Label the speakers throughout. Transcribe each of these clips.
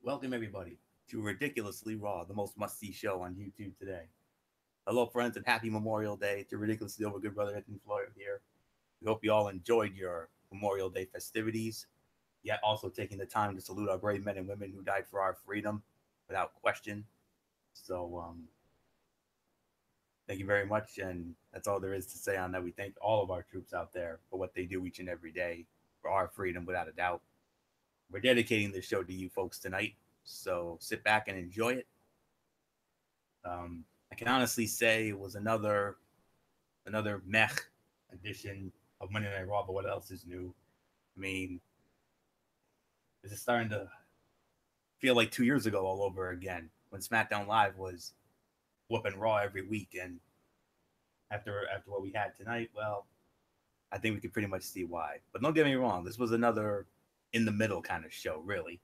Speaker 1: Welcome, everybody, to Ridiculously Raw, the most must see show on YouTube today. Hello, friends, and happy Memorial Day to Ridiculously Over Good Brother Anthony Floyd here. We hope you all enjoyed your Memorial Day festivities, yet also taking the time to salute our brave men and women who died for our freedom without question. So, thank you very much, and that's all there is to say on that. We thank all of our troops out there for what they do each and every day for our freedom, without a doubt. We're dedicating this show to you folks tonight, so sit back and enjoy it. I can honestly say it was another meh edition of Monday Night Raw, but what else is new? I mean, this is starting to feel like 2 years ago all over again when SmackDown Live was whooping Raw every week, and after what we had tonight, well, I think we can pretty much see why. But don't get me wrong, this was another in the middle kind of show, really.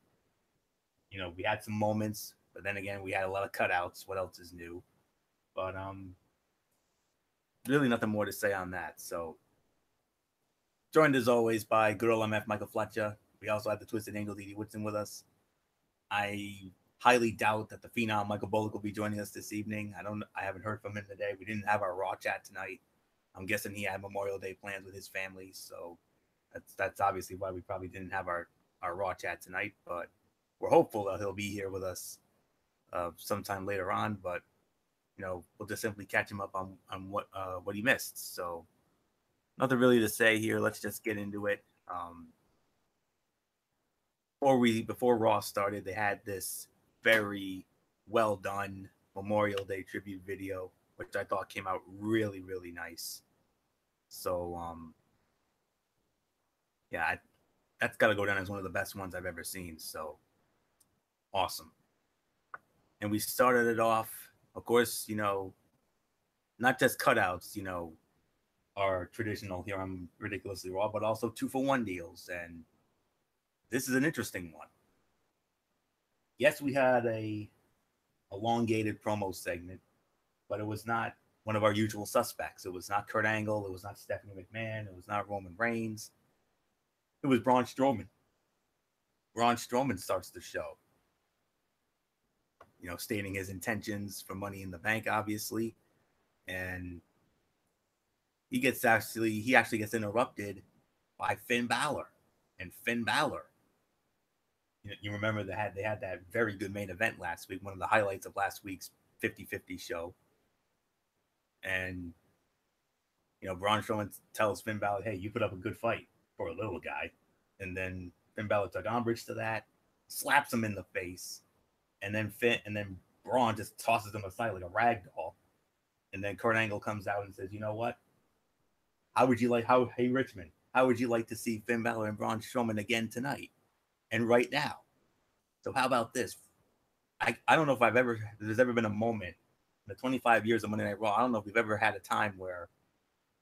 Speaker 1: We had some moments, but then again, we had a lot of cutouts. What else is new? But really nothing more to say on that. So, joined as always by good old MF Michael Fletcher. We also have the Twisted Angel Didi Woodson with us. I highly doubt that the Phenom Michael Bullock will be joining us this evening. I haven't heard from him today. We didn't have our Raw chat tonight. I'm guessing he had Memorial Day plans with his family, so that's obviously why we probably didn't have our Raw chat tonight. But we're hopeful that he'll be here with us sometime later on. But we'll just simply catch him up on what he missed. So nothing really to say here. Let's just get into it. Before Raw started, they had this very well done Memorial Day tribute video, which I thought came out really, really nice. So yeah, that's got to go down as one of the best ones I've ever seen. So awesome. And we started it off, of course, not just cutouts, are traditional here on Ridiculously Raw, but also 2-for-1 deals. And this is an interesting one. Yes, we had a elongated promo segment, but it was not one of our usual suspects. It was not Kurt Angle. It was not Stephanie McMahon. It was not Roman Reigns. It was Braun Strowman. Braun Strowman starts the show, stating his intentions for Money in the Bank, obviously, and he actually gets interrupted by Finn Balor, and Finn Balor. You remember they had that very good main event last week, one of the highlights of last week's 50-50 show, and Braun Strowman tells Finn Balor, "Hey, you put up a good fight for a little guy," and then Finn Balor took umbrage to that, slaps him in the face, and then Braun just tosses him aside like a rag doll. And then Kurt Angle comes out and says, "You know what? Hey Richmond, how would you like to see Finn Balor and Braun Strowman again tonight and right now? So how about this? I don't know if there's ever been a moment in the 25 years of Monday Night Raw. I don't know if we've ever had a time where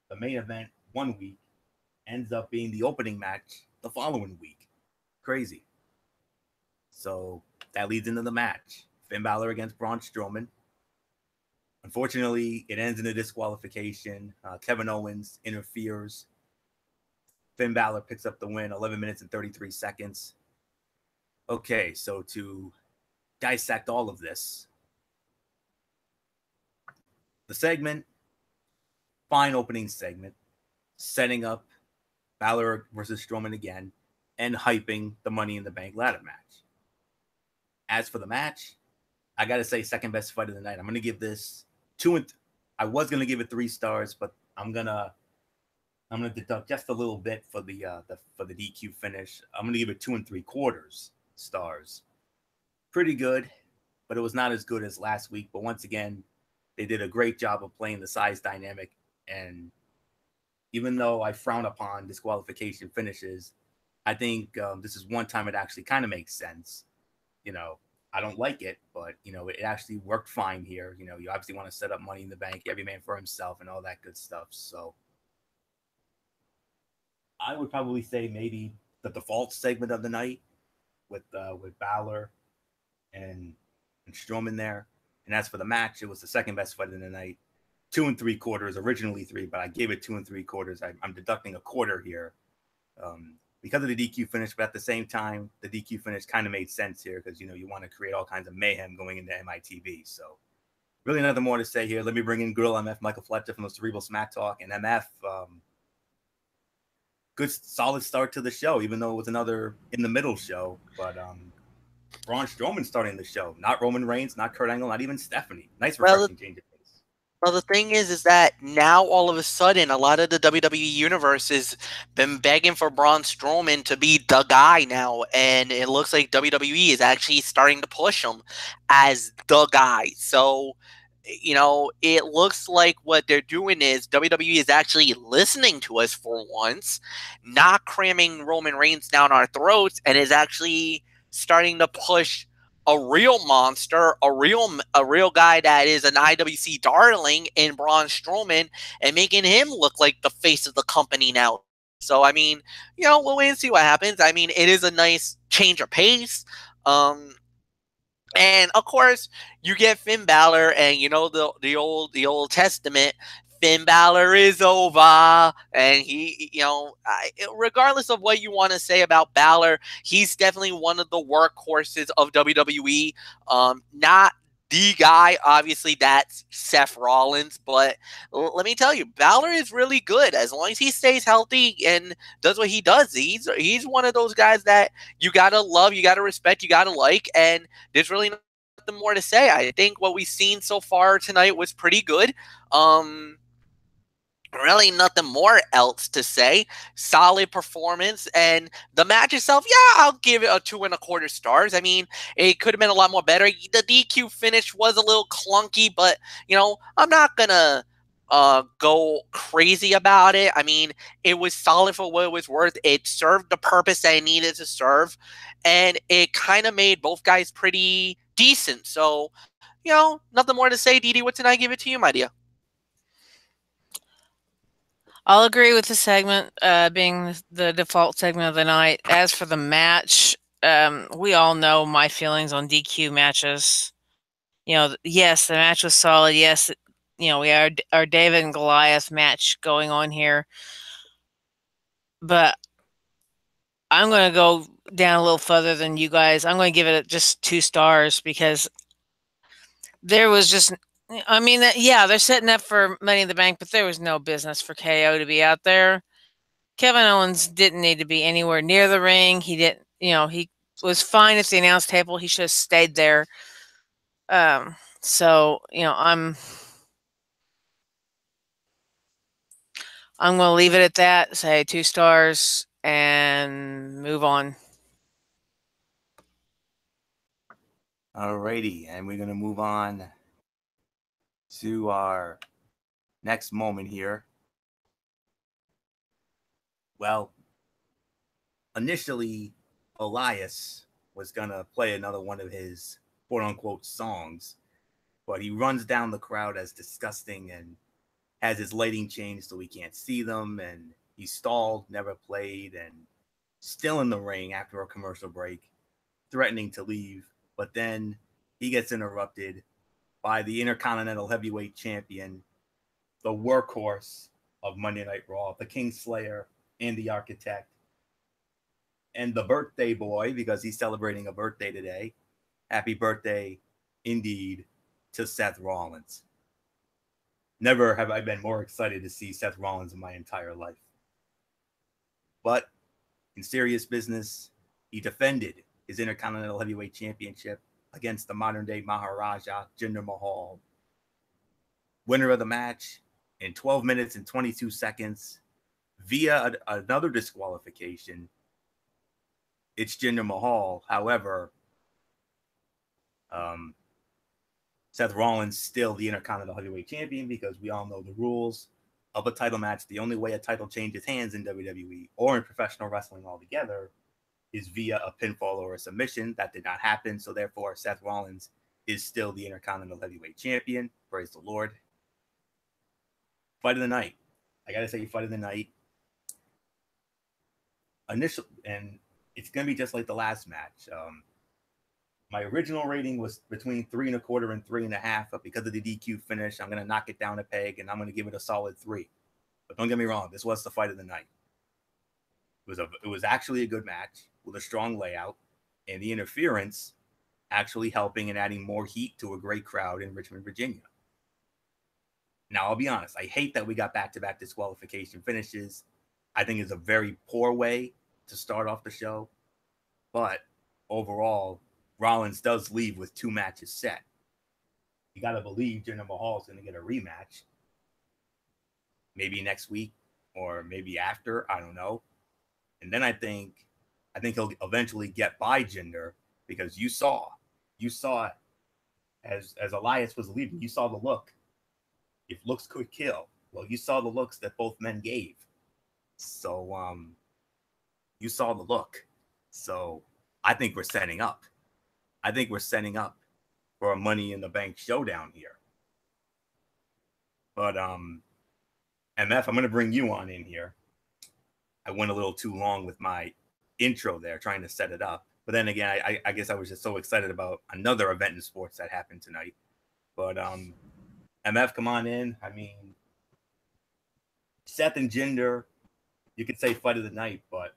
Speaker 1: the main event one week ends up being the opening match the following week. Crazy. So that leads into the match. Finn Balor against Braun Strowman. Unfortunately, it ends in a disqualification. Kevin Owens interferes. Finn Balor picks up the win, 11 minutes and 33 seconds. Okay, so to dissect all of this, the segment, fine opening segment, setting up Balor versus Strowman again, and hyping the Money in the Bank ladder match. As for the match, I gotta say, second best fight of the night. I'm gonna give this I was gonna give it 3 stars, but I'm gonna deduct just a little bit for the DQ finish. I'm gonna give it 2 3/4 stars. Pretty good, but it was not as good as last week. But once again, they did a great job of playing the size dynamic. And even though I frown upon disqualification finishes, I think this is one time it actually kind of makes sense. I don't like it, but it actually worked fine here. You obviously want to set up Money in the Bank, every man for himself, and all that good stuff. So I would probably say maybe the default segment of the night with Balor and Strowman there. And as for the match, it was the second best fight of the night. 2 3/4, originally 3, but I gave it 2 3/4. I'm deducting a quarter here because of the DQ finish, but at the same time, the DQ finish kind of made sense here because, you want to create all kinds of mayhem going into MITV. So really nothing more to say here. Let me bring in Grill MF Michael Fletcher from the Cerebral Smack Talk. And MF, good, solid start to the show, even though it was another in the middle show. But Braun Strowman starting the show, not Roman Reigns, not Kurt Angle, not even Stephanie. Nice, refreshing change of pace.
Speaker 2: Well, the thing is that now all of a sudden, a lot of the WWE universe has been begging for Braun Strowman to be the guy now, and it looks like WWE is actually starting to push him as the guy. So, it looks like what they're doing is WWE is actually listening to us for once, not cramming Roman Reigns down our throats, and is actually starting to push a real monster, a real guy that is an IWC darling in Braun Strowman, and making him look like the face of the company now. So, I mean, we'll wait and see what happens. I mean, it is a nice change of pace. And of course, you get Finn Balor, and the old testament. Finn Balor is over, and he, regardless of what you want to say about Balor, he's definitely one of the workhorses of WWE. Not the guy, obviously, that's Seth Rollins, but let me tell you, Balor is really good as long as he stays healthy and does what he does. He's one of those guys that you gotta love, you gotta respect, you gotta like, and there's really nothing more to say. I think what we've seen so far tonight was pretty good. Really nothing more else to say. Solid performance, and the match itself, yeah, I'll give it a 2.25 stars. I mean, it could have been a lot more better. The DQ finish was a little clunky, but I'm not gonna go crazy about it. I mean, it was solid for what it was worth. It served the purpose that it needed to serve, and it kind of made both guys pretty decent. So, nothing more to say. Didi, what did I give it to you, my dear?
Speaker 3: I'll agree with the segment being the default segment of the night. As for the match, we all know my feelings on DQ matches. Yes, the match was solid. Yes, we had our David and Goliath match going on here. But I'm going to go down a little further than you guys. I'm going to give it just 2 stars because there was just, I mean, yeah, they're setting up for Money in the Bank, but there was no business for KO to be out there. Kevin Owens didn't need to be anywhere near the ring. He didn't, he was fine at the announce table. He should have stayed there. So, I'm going to leave it at that, say 2 stars, and move on.
Speaker 1: Alrighty, and we're going to move on to our next moment here. Well, initially, Elias was going to play another one of his quote-unquote songs, but he runs down the crowd as disgusting and has his lighting changed so we can't see them, and he stalled, never played, and still in the ring after a commercial break, threatening to leave. But then he gets interrupted by the Intercontinental Heavyweight Champion, the workhorse of Monday Night Raw, the Kingslayer and the Architect, and the birthday boy, because he's celebrating a birthday today. Happy birthday, indeed, to Seth Rollins. Never have I been more excited to see Seth Rollins in my entire life. But in serious business, he defended his Intercontinental Heavyweight Championship against the modern-day Maharaja, Jinder Mahal. Winner of the match in 12 minutes and 22 seconds via another disqualification. It's Jinder Mahal. However, Seth Rollins still the Intercontinental Heavyweight Champion because we all know the rules of a title match. The only way a title changes hands in WWE or in professional wrestling altogether is via a pinfall or a submission. That did not happen, so therefore Seth Rollins is still the Intercontinental Heavyweight Champion. Praise the Lord. Fight of the night. I gotta say, fight of the night. Initial, and it's gonna be just like the last match. My original rating was between 3.25 and 3.5, but because of the DQ finish, I'm going to knock it down a peg and I'm going to give it a solid 3. But don't get me wrong, this was the fight of the night. It was actually a good match with a strong layout, and the interference actually helping and adding more heat to a great crowd in Richmond, Virginia. Now, I'll be honest, I hate that we got back-to-back disqualification finishes. I think it's a very poor way to start off the show. But overall, Rollins does leave with 2 matches set. You got to believe Jinder Mahal is going to get a rematch. Maybe next week or maybe after. I don't know. And then I think he'll eventually get by Jinder, because you saw it as Elias was leaving. You saw the look. If looks could kill, well, you saw the looks that both men gave. So you saw the look. So I think we're setting up. I think we're setting up for a Money in the Bank showdown here. But MF, I'm going to bring you on in here. I went a little too long with my intro there, trying to set it up. But then again, I guess I was just so excited about another event in sports that happened tonight. But MF, come on in. I mean, Seth and Jinder, you could say fight of the night, but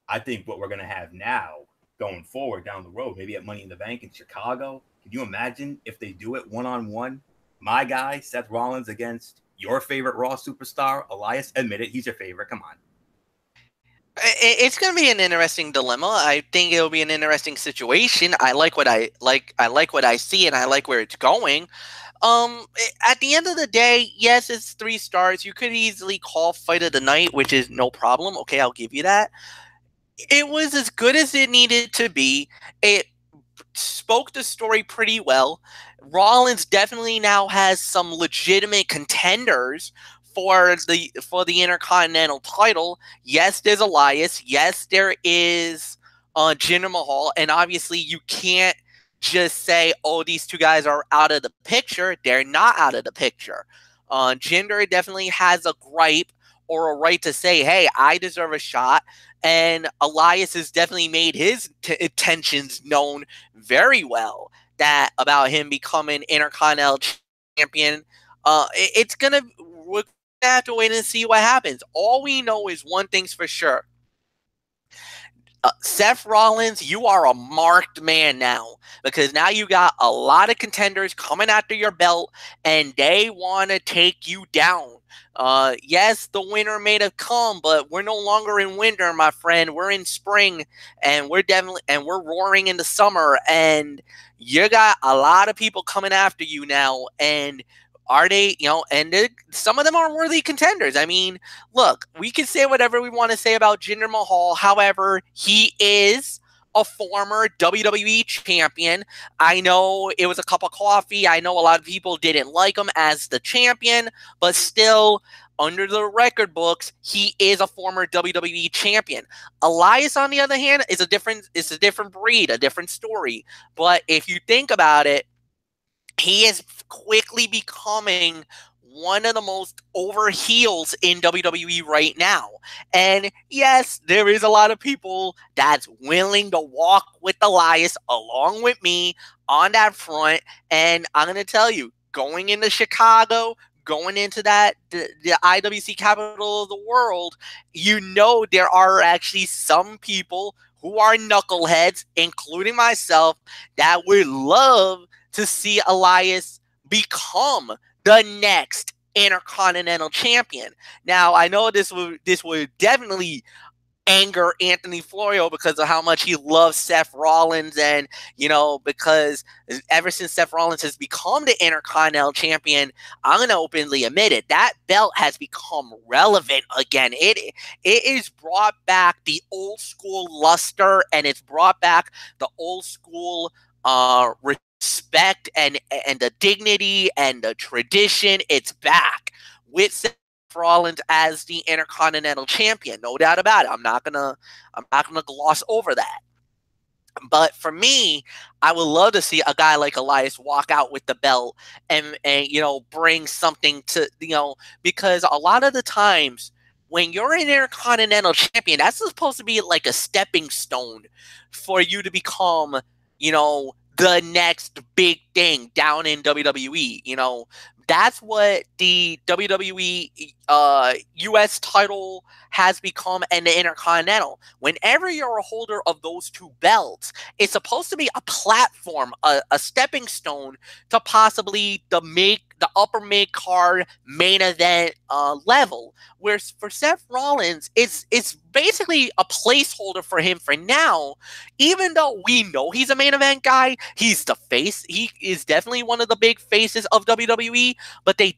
Speaker 1: I think what we're going to have now going forward down the road, maybe at Money in the Bank in Chicago, can you imagine if they do it one-on-one? My guy, Seth Rollins, against your favorite Raw superstar, Elias. Admit it, he's your favorite. Come on.
Speaker 2: It's going to be an interesting dilemma. I think it'll be an interesting situation. I like what I like. I like what I see, and I like where it's going. At the end of the day, yes, it's 3 stars. You could easily call Fight of the Night, which is no problem. Okay, I'll give you that. It was as good as it needed to be. It spoke the story pretty well. Rollins definitely now has some legitimate contenders for the Intercontinental title. Yes, there's Elias. Yes, there is Jinder Mahal, and obviously you can't just say, oh, these 2 guys are out of the picture. They're not out of the picture. Jinder definitely has a gripe or a right to say, hey, I deserve a shot. And Elias has definitely made his intentions known very well, that about him becoming Intercontinental champion. We're gonna have to wait and see what happens. All we know is one thing's for sure. Seth Rollins, you are a marked man now, because now you got a lot of contenders coming after your belt, and they want to take you down. Yes, the winter may have come, but we're no longer in winter, my friend. We're in spring, and we're roaring into summer, and you got a lot of people coming after you now, and are they, some of them are worthy contenders. I mean, look, we can say whatever we want to say about Jinder Mahal. However, he is a former WWE champion. I know it was a cup of coffee. I know a lot of people didn't like him as the champion, but still, under the record books, he is a former WWE champion. Elias, on the other hand, is a different breed, a different story. But if you think about it, he is quickly becoming one of the most over heels in WWE right now. And yes, there is a lot of people that's willing to walk with Elias along with me on that front. And I'm going to tell you, going into Chicago, going into the IWC capital of the world, there are actually some people who are knuckleheads, including myself, that would love to see Elias become the next Intercontinental champion. Now, I know this would definitely anger Anthony Florio because of how much he loves Seth Rollins, and because ever since Seth Rollins has become the Intercontinental champion, I'm gonna openly admit it, that belt has become relevant again. It is brought back the old school luster, and it's brought back the old school respect and the dignity and the tradition. It's back with Seth Rollins as the Intercontinental champion, no doubt about it. I'm not gonna gloss over that. But for me, I would love to see a guy like Elias walk out with the belt and bring something to because a lot of the times when you're an Intercontinental champion, that's supposed to be like a stepping stone for you to become the next big thing down in WWE. That's what the WWE US title has become an Intercontinental. Whenever you're a holder of those two belts, it's supposed to be a platform, a stepping stone to possibly the upper mid card main event level. Whereas for Seth Rollins, it's basically a placeholder for him for now. Even though we know he's a main event guy, he's the face. He is definitely one of the big faces of WWE. But they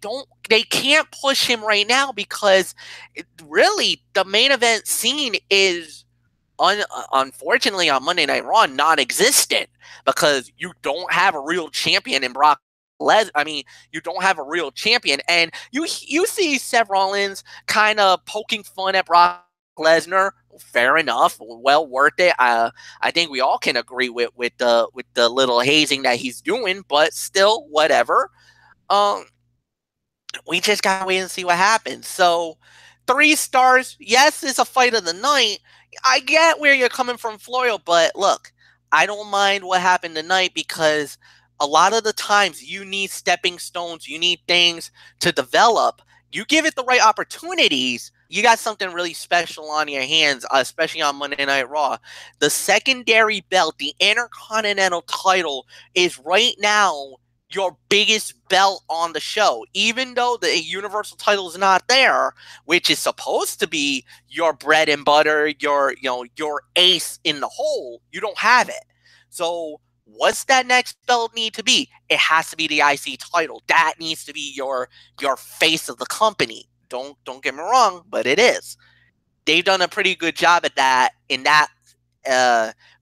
Speaker 2: can't push him right now because really the main event scene is unfortunately on Monday Night Raw non-existent because you don't have a real champion in Brock Lesnar. I mean, you don't have a real champion, and you see Seth Rollins kind of poking fun at Brock Lesnar. Fair enough, well worth it. I think we all can agree with the little hazing that he's doing, but still, whatever. We just gotta wait and see what happens. So, 3 stars. Yes, it's a fight of the night. I get where you're coming from, Florio, but look, I don't mind what happened tonight because a lot of the times you need stepping stones, you need things to develop. You give it the right opportunities, you got something really special on your hands, especially on Monday Night Raw. The secondary belt, the Intercontinental title, is right now your biggest belt on the show. Even though the Universal title is not there, which is supposed to be your bread and butter, your ace in the hole, you don't have it. So what's that next belt need to be? It has to be the IC title. That needs to be your face of the company. Don't get me wrong, but it is. They've done a pretty good job at that in that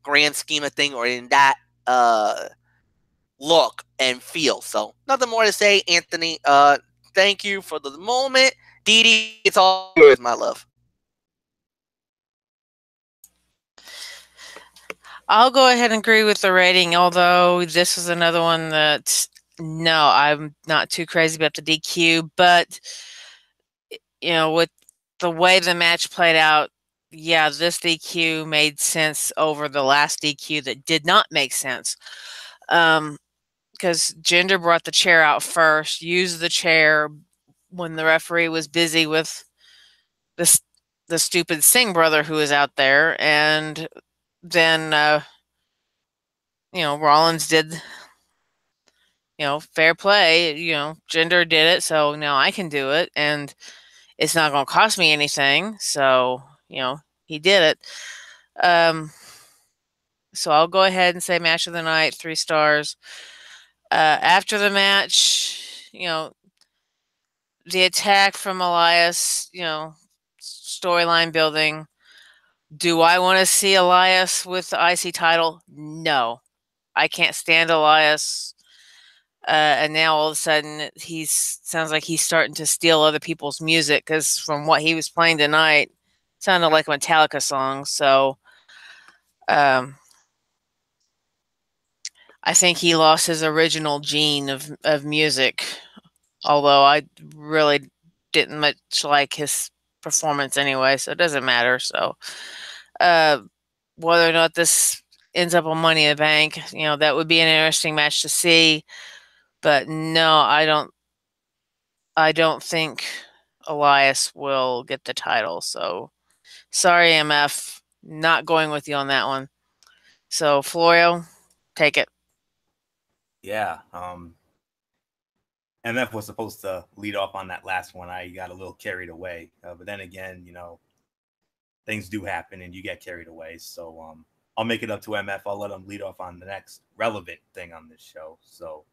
Speaker 2: grand scheme of thing, or in that look and feel. So nothing more to say, Anthony. Thank you for the moment. Didi, it's all yours, my love.
Speaker 3: I'll go ahead and agree with the rating, although this is another one that, no, I'm not too crazy about the DQ, but, with the way the match played out, yeah, this DQ made sense over the last DQ that did not make sense. Because Jinder brought the chair out first, used the chair when the referee was busy with the stupid Singh brother who was out there, and then Rollins did, fair play. Jinder did it, so now I can do it, and it's not going to cost me anything. So he did it. So I'll go ahead and say match of the night, 3 stars. After the match, the attack from Elias, storyline building. Do I want to see Elias with the IC title? No. I can't stand Elias. And now all of a sudden sounds like he's starting to steal other people's music, because from what he was playing tonight, it sounded like a Metallica song. So I think he lost his original gene of music, although I really didn't much like his performance anyway, so it doesn't matter. So whether or not this ends up on Money in the Bank, that would be an interesting match to see. But no, I don't think Elias will get the title. So sorry, MF, not going with you on that one. So Florio, take it.
Speaker 1: Yeah. MF was supposed to lead off on that last one. I got a little carried away. But then again, things do happen and you get carried away. So I'll make it up to MF. I'll let him lead off on the next relevant thing on this show. So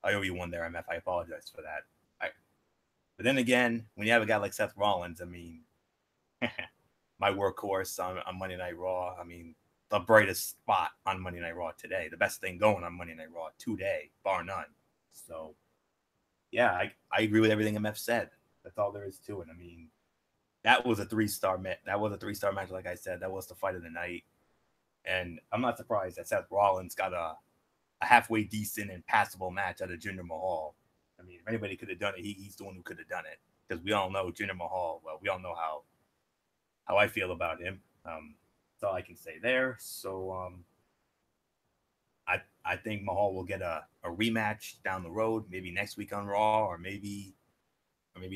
Speaker 1: I owe you one there, MF. I apologize for that. But then again, when you have a guy like Seth Rollins, I mean, my workhorse on Monday Night Raw, I mean, the brightest spot on Monday Night Raw today, the best thing going on Monday Night Raw today, bar none. So, yeah, I agree with everything MF said. That's all there is to it. I mean, that was a 3-star match. That was a 3-star match, like I said. That was the fight of the night. And I'm not surprised that Seth Rollins got a halfway decent and passable match out of Jinder Mahal. I mean, if anybody could have done it, he's the one who could have done it. Because we all know Jinder Mahal. Well, we all know how I feel about him. That's all I can say there. So I think Mahal will get a rematch down the road, maybe next week on Raw, or maybe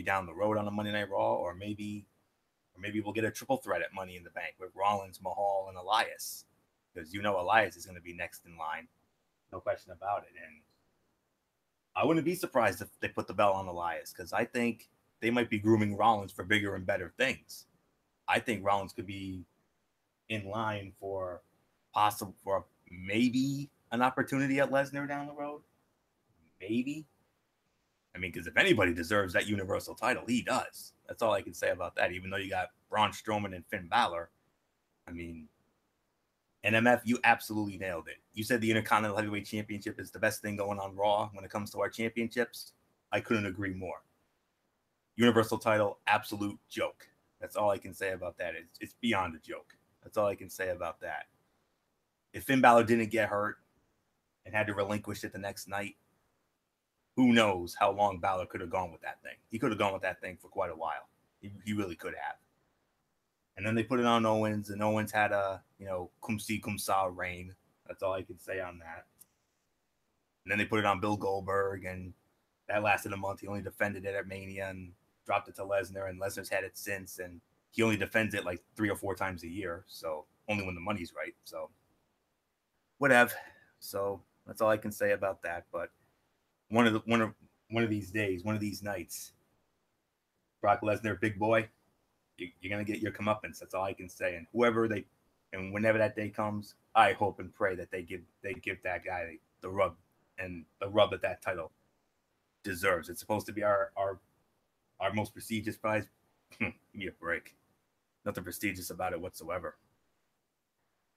Speaker 1: down the road on a Monday Night Raw, or maybe Or maybe we'll get a triple threat at Money in the Bank with Rollins, Mahal, and Elias. Because Elias is going to be next in line. No question about it. And I wouldn't be surprised if they put the belt on Elias, because I think they might be grooming Rollins for bigger and better things. I think Rollins could be in line for maybe an opportunity at Lesnar down the road. Maybe. I mean, because if anybody deserves that Universal title, he does. That's all I can say about that. Even though you got Braun Strowman and Finn Balor, I mean, NMF, you absolutely nailed it. You said the Intercontinental Heavyweight Championship is the best thing going on Raw when it comes to our championships. I couldn't agree more. Universal title, absolute joke. That's all I can say about that. It's beyond a joke. That's all I can say about that. If Finn Balor didn't get hurt and had to relinquish it the next night, who knows how long Balor could have gone with that thing. He could have gone with that thing for quite a while. He really could have. And then they put it on Owens, and Owens had a, cum si, cum sa reign. That's all I can say on that. And then they put it on Bill Goldberg, and that lasted a month. He only defended it at Mania and dropped it to Lesnar, and Lesnar's had it since, and he only defends it like 3 or 4 times a year, so only when the money's right. So whatever. So that's all I can say about that. But one of these days, one of these nights, Brock Lesnar, big boy, you're gonna get your comeuppance. That's all I can say. And whenever that day comes, I hope and pray that they give that guy the rub that title deserves. It's supposed to be our most prestigious prize. Give me a break. Nothing prestigious about it whatsoever.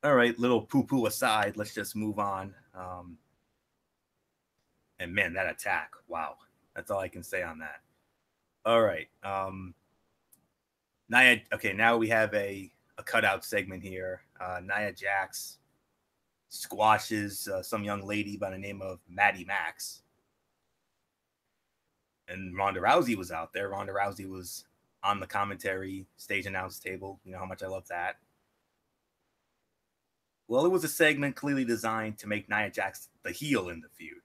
Speaker 1: All right, little poo-poo aside, let's just move on. And man, that attack, wow. That's all I can say on that. All right. Nia, okay, now we have a cutout segment here. Nia Jax squashes some young lady by the name of Maddie Max. And Ronda Rousey was out there. Ronda Rousey was on the commentary stage announce table. You know how much I love that. Well, it was a segment clearly designed to make Nia Jax the heel in the feud.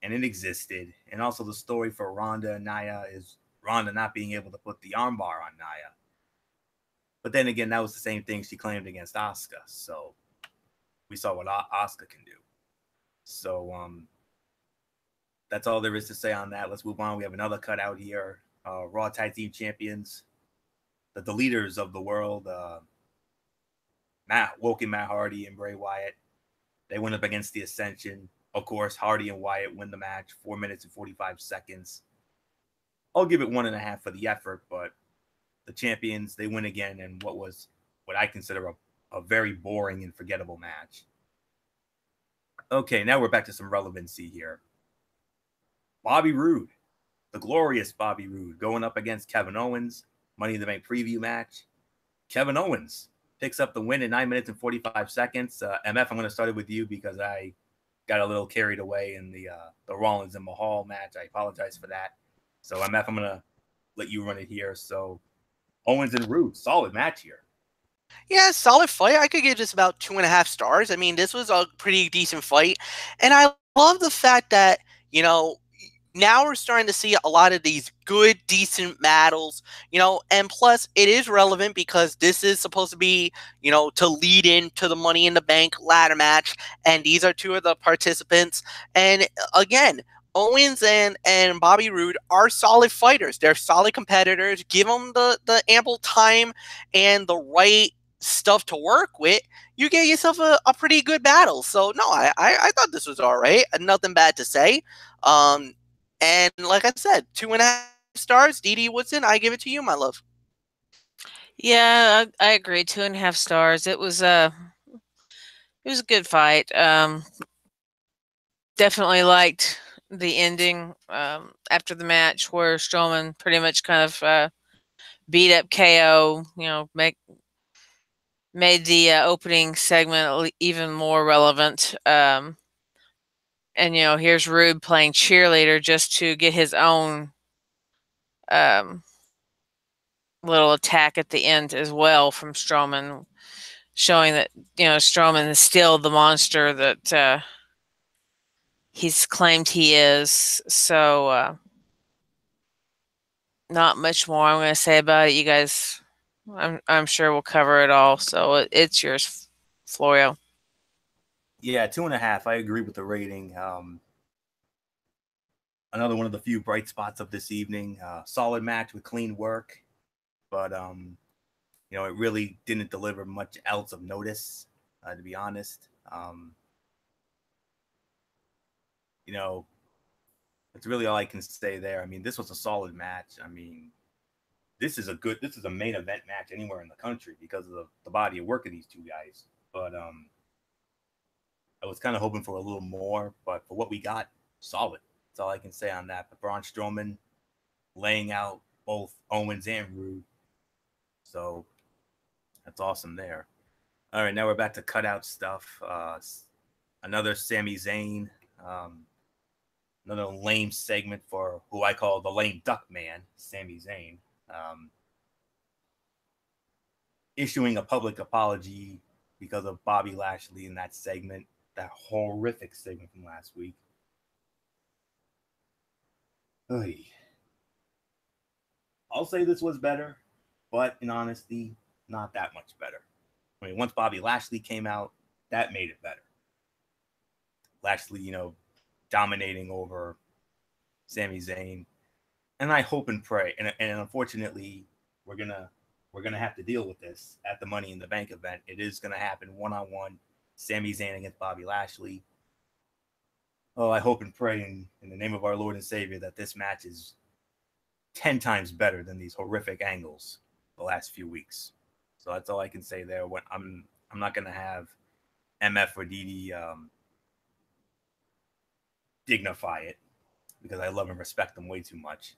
Speaker 1: And it existed. And also the story for Ronda and Nia is Ronda not being able to put the armbar on Nia. But then again, that was the same thing she claimed against Asuka. So we saw what Asuka can do. So that's all there is to say on that. Let's move on. We have another cutout here. Raw Tag Team Champions, the leaders of the world, Matt Hardy and Bray Wyatt. They went up against the Ascension. Of course, Hardy and Wyatt win the match, 4 minutes and 45 seconds. I'll give it 1.5 for the effort, but the champions, they win again in what I consider a very boring and forgettable match. Okay, now we're back to some relevancy here. Bobby Roode, the glorious Bobby Roode, going up against Kevin Owens, Money in the Bank preview match. Kevin Owens picks up the win in 9 minutes and 45 seconds. MF, I'm going to start it with you because I got a little carried away in the Rollins and Mahal match. I apologize for that. So MF, I'm going to let you run it here. So Owens and Roode, solid match here.
Speaker 2: Yeah, solid fight. I could give this about 2.5 stars. I mean, this was a pretty decent fight. And I love the fact that, now we're starting to see a lot of these good, decent battles, and plus it is relevant because this is supposed to be, to lead into the Money in the Bank ladder match. And these are 2 of the participants. And again, Owens and Bobby Roode are solid fighters. They're solid competitors. Give them the ample time and the right stuff to work with. You get yourself a pretty good battle. So no, I thought this was all right. Nothing bad to say. And like I said, 2.5 stars. Didi Woodson, I give it to you, my love.
Speaker 3: Yeah, I agree. 2.5 stars. It was a good fight. Definitely liked the ending after the match where Strowman pretty much kind of beat up KO. Made the opening segment even more relevant. And here's Roode playing cheerleader just to get his own little attack at the end as well from Strowman, showing that Strowman is still the monster that he's claimed he is. So not much more I'm going to say about it. You guys I'm sure we'll cover it all. So it's yours, Florio.
Speaker 1: Yeah, 2.5. I agree with the rating. Another one of the few bright spots of this evening. Solid match with clean work, but it really didn't deliver much else of notice, to be honest. That's really all I can say there. I mean, this was a solid match. I mean, this is a main event match anywhere in the country because of the body of work of these two guys. But I was kind of hoping for a little more, but for what we got, solid. That's all I can say on that. But Braun Strowman laying out both Owens and Rude. So that's awesome there. All right, now we're back to cutout stuff. Another Sami Zayn. Another lame segment for who I call the lame duck man, Sami Zayn. Issuing a public apology because of Bobby Lashley in that segment, that horrific segment from last week. Oy. I'll say this was better, but in honesty, not that much better. I mean, once Bobby Lashley came out, that made it better. Lashley, dominating over Sami Zayn. And I hope and pray, and unfortunately, we're gonna have to deal with this at the Money in the Bank event. It is gonna happen 1-on-1, Sami Zayn against Bobby Lashley. Oh, I hope and pray in the name of our Lord and Savior that this match is 10 times better than these horrific angles the last few weeks. So that's all I can say there. When I'm not gonna have MF or DD dignify it because I love and respect them way too much.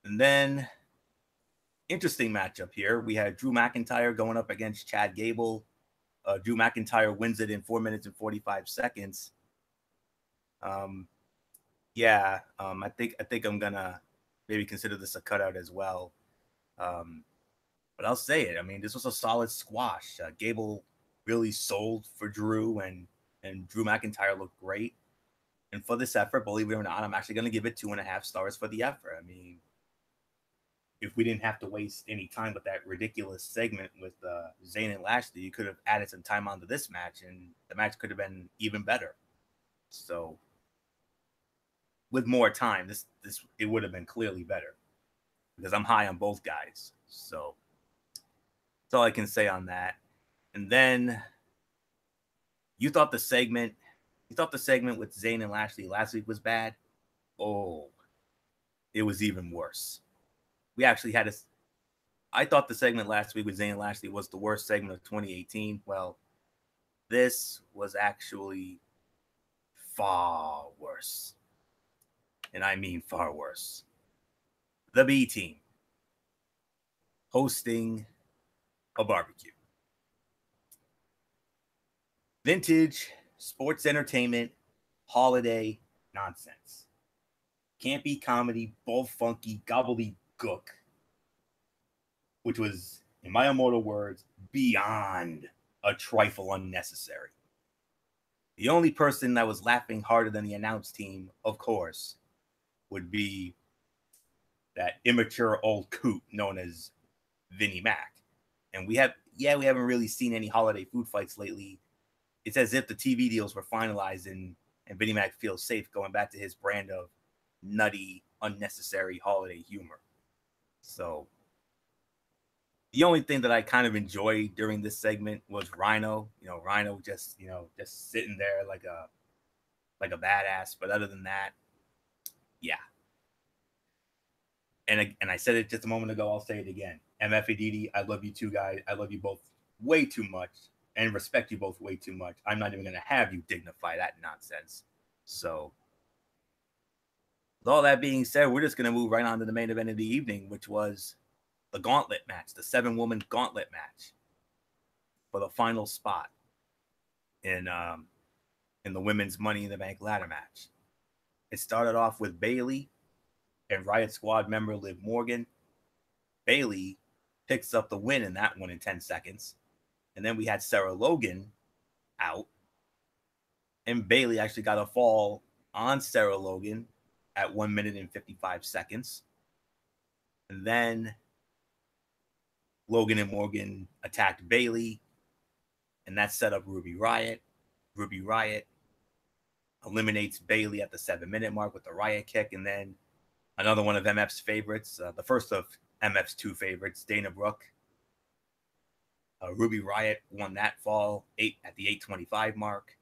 Speaker 1: And then, interesting matchup here. We had Drew McIntyre going up against Chad Gable. Drew McIntyre wins it in 4 minutes and 45 seconds. I think I'm gonna maybe consider this a cutout as well. But I'll say it. I mean, this was a solid squash. Gable really sold for Drew, and Drew McIntyre looked great. And for this effort, believe it or not, I'm actually going to give it 2.5 stars for the effort. I mean, if we didn't have to waste any time with that ridiculous segment with Zayn and Lashley, you could have added some time onto this match, and the match could have been even better. So, with more time, this it would have been clearly better because I'm high on both guys. So, that's all I can say on that. And then, you thought the segment with Zayn and Lashley last week was bad? Oh, it was even worse. We actually had I thought the segment last week with Zayn and Lashley was the worst segment of 2018. Well, this was actually far worse. And I mean far worse. The B Team hosting a barbecue. Vintage sports entertainment, holiday nonsense. Campy comedy, bull funky, gobbledygook, which was, in my immortal words, beyond a trifle unnecessary. The only person that was laughing harder than the announce team, of course, would be that immature old coot known as Vinnie Mac. And we haven't really seen any holiday food fights lately. It's as if the TV deals were finalized and Vinnie Mac feels safe going back to his brand of nutty, unnecessary holiday humor. So the only thing that I kind of enjoyed during this segment was Rhino. Rhino just sitting there like a badass. But other than that, yeah. And I said it just a moment ago. I'll say it again. MFADD, I love you two guys. I love you both way too much and respect you both way too much. I'm not even going to have you dignify that nonsense. So, with all that being said, we're just going to move right on to the main event of the evening, which was the gauntlet match, the 7-woman gauntlet match for the final spot in the women's Money in the Bank ladder match. It started off with Bayley and Riot Squad member Liv Morgan. Bayley picks up the win in that one in 10 seconds. And then we had Sarah Logan out. And Bayley actually got a fall on Sarah Logan at 1 minute and 55 seconds. And then Logan and Morgan attacked Bayley, and that set up Ruby Riott. Ruby Riott eliminates Bayley at the 7-minute mark with the Riott kick, and then another one of MF's favorites, the first of MF's 2 favorites, Dana Brooke. Ruby Riott won that fall at the 8:25 mark,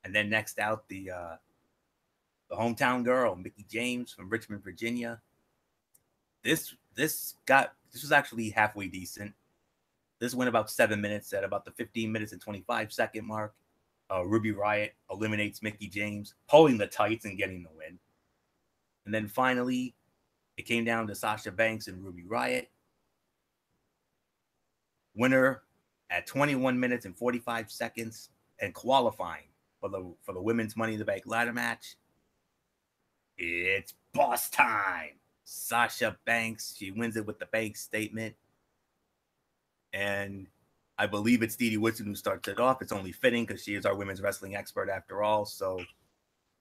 Speaker 1: and then next out the hometown girl, Mickie James from Richmond, Virginia. This was actually halfway decent. This went about 7 minutes at about the 15 minutes and 25-second mark. Ruby Riott eliminates Mickie James, pulling the tights and getting the win. And then finally, it came down to Sasha Banks and Ruby Riott. Winner at 21 minutes and 45 seconds and qualifying for the women's Money in the Bank ladder match. It's boss time. Sasha Banks, she wins it with the bank statement. And I believe it's Dee Dee Woodson who starts it off. It's only fitting because she is our women's wrestling expert after all. So,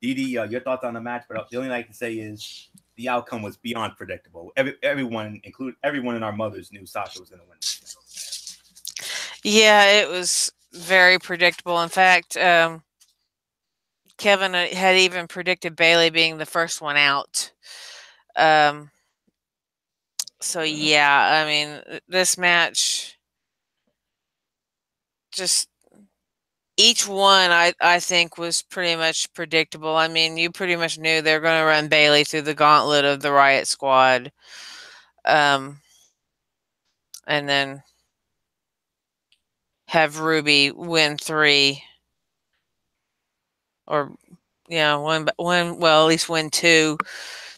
Speaker 1: Dee Dee, your thoughts on the match? But the only thing I can say is the outcome was beyond predictable. Everyone, including everyone and our mothers, knew Sasha was going to win this match.
Speaker 3: Yeah, it was very predictable. In fact, Kevin had even predicted Bayley being the first one out. So yeah, I mean, this match, just each one I think was pretty much predictable. I mean, you pretty much knew they're going to run Bayley through the gauntlet of the Riott Squad. And then have Ruby win 3, or at least win 2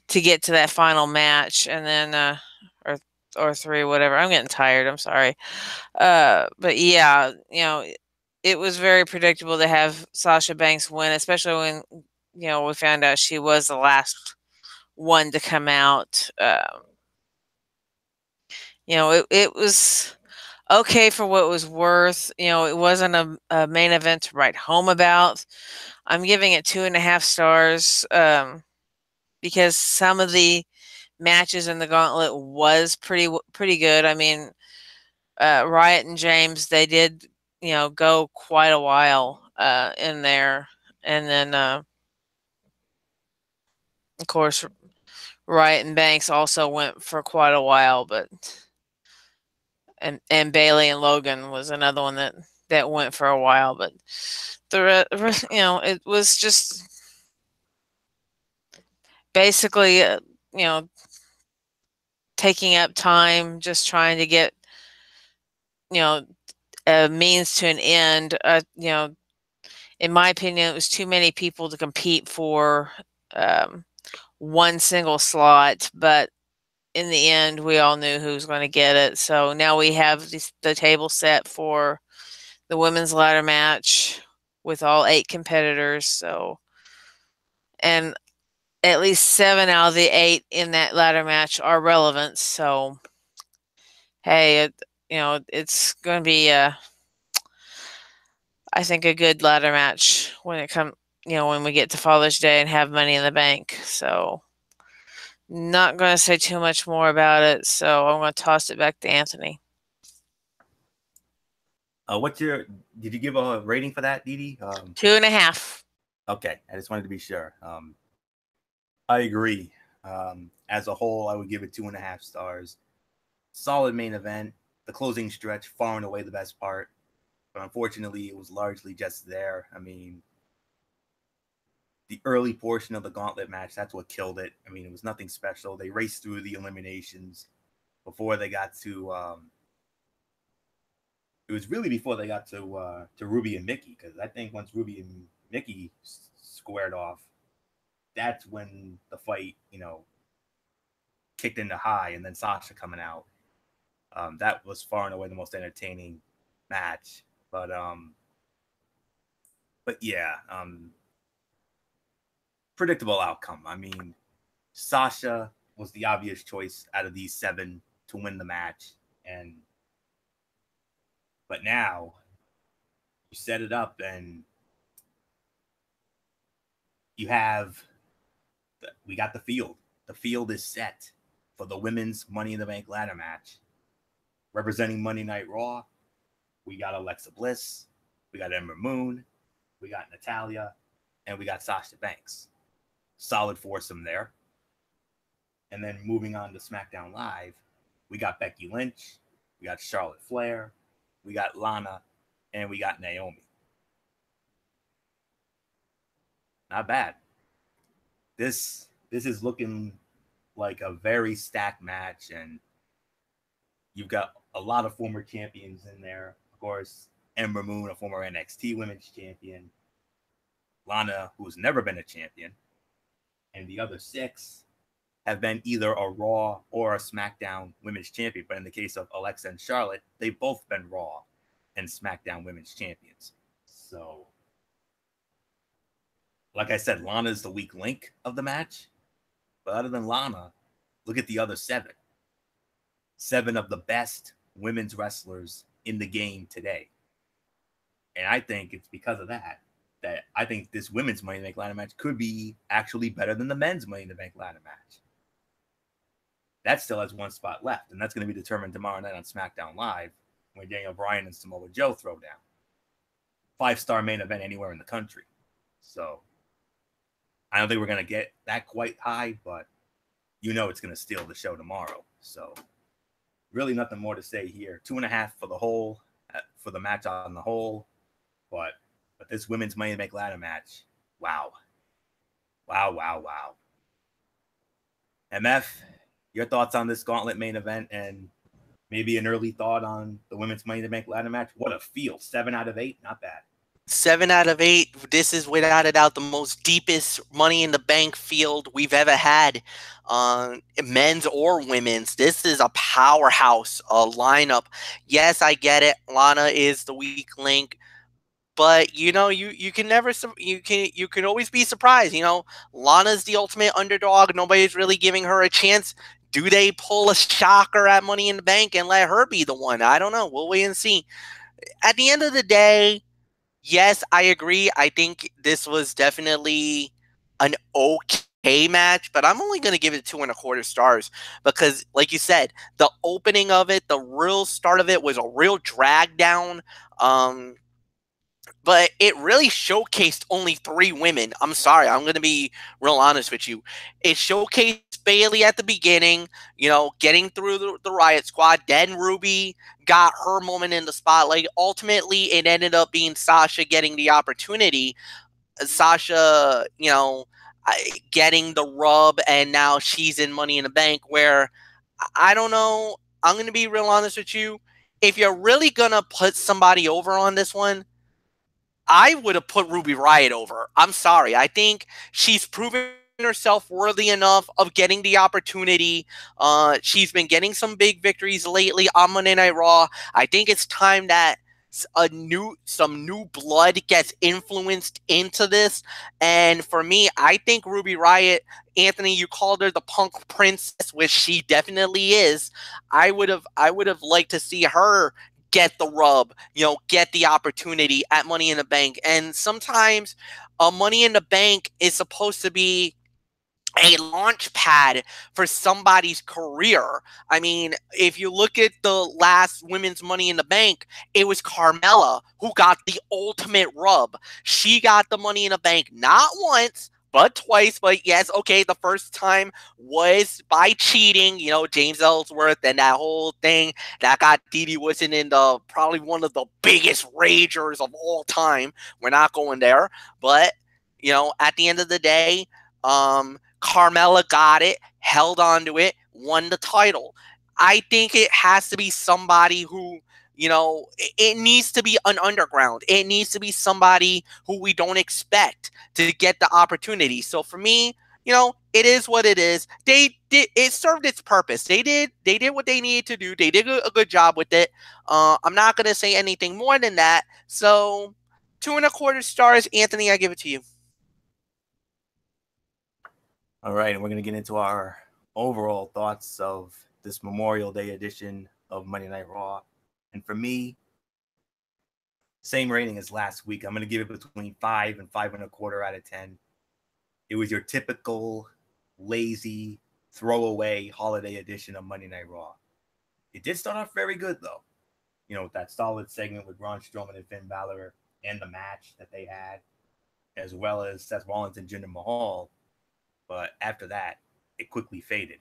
Speaker 3: to get to that final match, and then or 3, whatever. I'm getting tired. I'm sorry. But yeah, it was very predictable to have Sasha Banks win, especially when we found out she was the last one to come out. It was okay for what it was worth. It wasn't a main event to write home about. I'm giving it 2.5 stars because some of the matches in the gauntlet was pretty good. I mean, Riott and James, they did go quite a while in there, and then of course Riott and Banks also went for quite a while, but and Bayley and Logan was another one that went for a while, but the it was just basically taking up time, just trying to get a means to an end. In my opinion, it was too many people to compete for one single slot, but in the end, we all knew who was going to get it. So now we have the table set for the women's ladder match with all 8 competitors. So, and at least 7 out of the 8 in that ladder match are relevant. So, hey, it's going to be I think a good ladder match when it comes, when we get to Father's Day and have Money in the Bank. So, not going to say too much more about it. So I'm going to toss it back to Anthony.
Speaker 1: Did you give a rating for that, Dee Dee?
Speaker 3: 2.5.
Speaker 1: Okay, I just wanted to be sure. I agree. As a whole, I would give it 2.5 stars. Solid main event. The closing stretch, far and away the best part. But unfortunately, it was largely just there. I mean, the early portion of the gauntlet match, that's what killed it. I mean, it was nothing special. They raced through the eliminations before they got to it was really before they got to Ruby and Mickie, because I think once Ruby and Mickie squared off, that's when the fight, kicked into high, and then Sasha coming out. That was far and away the most entertaining match. But yeah, predictable outcome. I mean, Sasha was the obvious choice out of these 7 to win the match, but now you set it up and we got the field. The field is set for the women's Money in the Bank ladder match. Representing Monday Night Raw, we got Alexa Bliss, we got Ember Moon, we got Natalya, and we got Sasha Banks. Solid foursome there. And then moving on to SmackDown Live, we got Becky Lynch, we got Charlotte Flair, we got Lana, and we got Naomi. Not bad. This is looking like a very stacked match, and you've got a lot of former champions in there. Of course, Ember Moon, a former NXT Women's Champion. Lana, who's never been a champion. And the other 6 have been either a Raw or a SmackDown Women's Champion. But in the case of Alexa and Charlotte, they've both been Raw and SmackDown Women's Champions. So, like I said, Lana's the weak link of the match. But other than Lana, look at the other 7. 7 of the best women's wrestlers in the game today. And I think it's because of that I think this women's Money in the Bank ladder match could be actually better than the men's Money in the Bank ladder match. That still has 1 spot left, and that's going to be determined tomorrow night on SmackDown Live when Daniel Bryan and Samoa Joe throw down. 5-star main event anywhere in the country. So I don't think we're going to get that quite high, but you know it's going to steal the show tomorrow. So really nothing more to say here. 2.5 for the whole, for the match on the whole. But this women's Money in the Bank ladder match, wow. Wow. MF, your thoughts on this gauntlet main event and maybe an early thought on the women's Money in the Bank ladder match? What a field. 7 out of 8, not bad.
Speaker 2: 7 out of 8. This is without a doubt the most deepest Money in the Bank field we've ever had, men's or women's. This is a powerhouse lineup. Yes, I get it. Lana is the weak link, but you know you can never you can always be surprised. You know, Lana's the ultimate underdog. Nobody's really giving her a chance. Do they pull a shocker at Money in the Bank and let her be the one? I don't know. We'll wait and see. At the end of the day, yes, I agree. I think this was definitely an okay match, but I'm only going to give it 2.25 stars because, like you said, the opening of it, the real start of it was a real drag down. But it really showcased only 3 women. I'm sorry. I'm going to be real honest with you. It showcased Bayley at the beginning, you know, getting through the Riot Squad. Then Ruby got her moment in the spotlight. Ultimately, it ended up being Sasha getting the opportunity. Sasha, you know, getting the rub, and now she's in Money in the Bank, where I don't know. I'm going to be real honest with you. If you're really going to put somebody over on this one, I would have put Ruby Riott over. I'm sorry. I think she's proven herself worthy enough of getting the opportunity. She's been getting some big victories lately on Monday Night Raw. I think it's time that some new blood gets influenced into this. And for me, I think Ruby Riott, Anthony, you called her the punk princess, which she definitely is. I would have liked to see her get the rub, you know, get the opportunity at Money in the Bank. And sometimes Money in the Bank is supposed to be a launch pad for somebody's career. I mean, if you look at the last women's Money in the Bank, it was Carmella who got the ultimate rub. She got the Money in the Bank not once, but twice. But yes, okay, the first time was by cheating, you know, James Ellsworth and that whole thing that got Didi Woodson in the probably one of the biggest ragers of all time. We're not going there, but you know, at the end of the day, Carmella got it, held on to it, won the title. I think it has to be somebody who, you know, it needs to be an underground. It needs to be somebody who we don't expect to get the opportunity. So for me, you know, it is what it is. It served its purpose. They did what they needed to do. They did a good job with it. I'm not going to say anything more than that. So 2.25 stars. Anthony, I give it to you.
Speaker 1: All right, and we're going to get into our overall thoughts of this Memorial Day edition of Monday Night Raw. And for me, same rating as last week. I'm going to give it between 5 and 5.25 out of 10. It was your typical lazy throwaway holiday edition of Monday Night Raw. It did start off very good though. With that solid segment with Braun Strowman and Finn Balor and the match that they had, as well as Seth Rollins and Jinder Mahal. But after that, it quickly faded.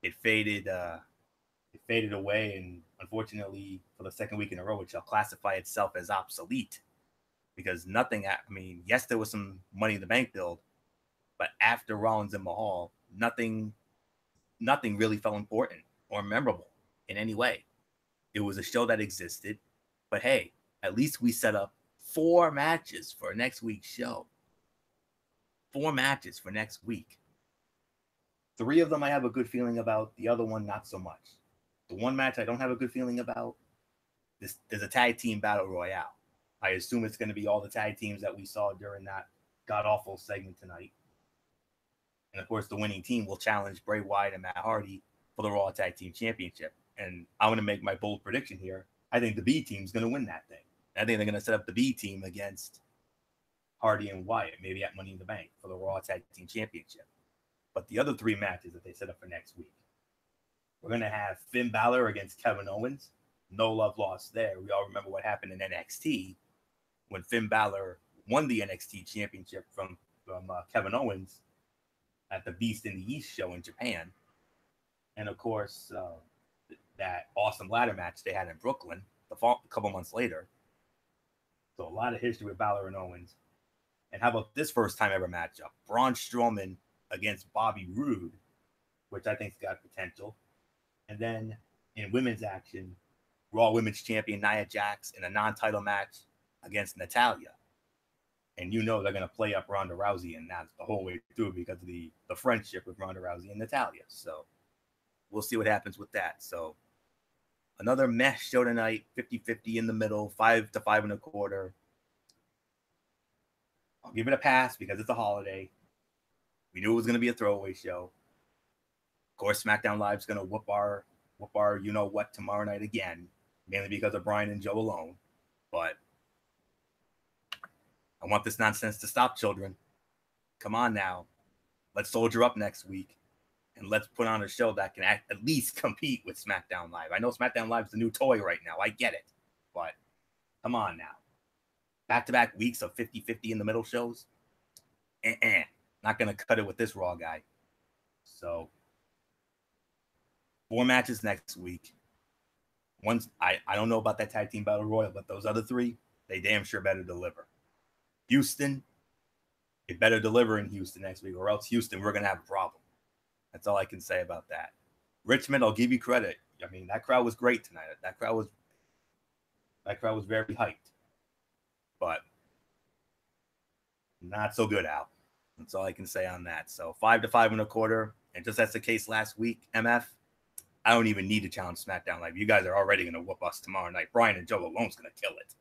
Speaker 1: It faded. It faded away, and unfortunately, for the second week in a row, it shall classify itself as obsolete because nothing. I mean, yes, there was some Money in the Bank build, but after Rollins and Mahal, nothing really felt important or memorable in any way. It was a show that existed, but hey, at least we set up 4 matches for next week's show. 4 matches for next week. 3 of them I have a good feeling about. The other one, not so much. The one match I don't have a good feeling about, there's a tag team battle royale. I assume it's going to be all the tag teams that we saw during that god-awful segment tonight. And of course, the winning team will challenge Bray Wyatt and Matt Hardy for the Raw Tag Team Championship. And I'm going to make my bold prediction here. I think the B team's going to win that thing. I think they're going to set up the B team against Hardy and Wyatt, maybe at Money in the Bank for the Raw Tag Team Championship. But the other 3 matches that they set up for next week, we're going to have Finn Balor against Kevin Owens. No love lost there. We all remember what happened in NXT when Finn Balor won the NXT Championship from Kevin Owens at the Beast in the East show in Japan. And of course, that awesome ladder match they had in Brooklyn a couple months later. So a lot of history with Balor and Owens. And how about this first time ever matchup? Braun Strowman against Bobby Roode, which I think's got potential. And then in women's action, Raw Women's Champion Nia Jax in a non-title match against Natalya. And they're going to play up Ronda Rousey, and that's the whole way through because of the friendship with Ronda Rousey and Natalya. So we'll see what happens with that. So another mess show tonight, 50-50 in the middle, 5 to 5 1/4. I'll give it a pass because it's a holiday. We knew it was going to be a throwaway show. Of course, SmackDown Live is going to whoop our you-know-what tomorrow night again, mainly because of Brian and Joe alone. But I want this nonsense to stop, children. Come on now. Let's soldier up next week, and let's put on a show that can at least compete with SmackDown Live. I know SmackDown Live is the new toy right now. I get it. But come on now. Back-to-back weeks of 50-50 in the middle shows? Not going to cut it with this Raw guy. So 4 matches next week. I don't know about that tag team battle royal, but those other 3, they damn sure better deliver. Houston, it better deliver in Houston next week, or else Houston, we're going to have a problem. That's all I can say about that. Richmond, I'll give you credit. I mean, that crowd was great tonight. That crowd was very hyped. But not so good, Al. That's all I can say on that. So 5 to 5 1/4. And just as the case last week, MF, I don't even need to challenge SmackDown Live. You guys are already going to whoop us tomorrow night. Brian and Joe alone's going to kill it.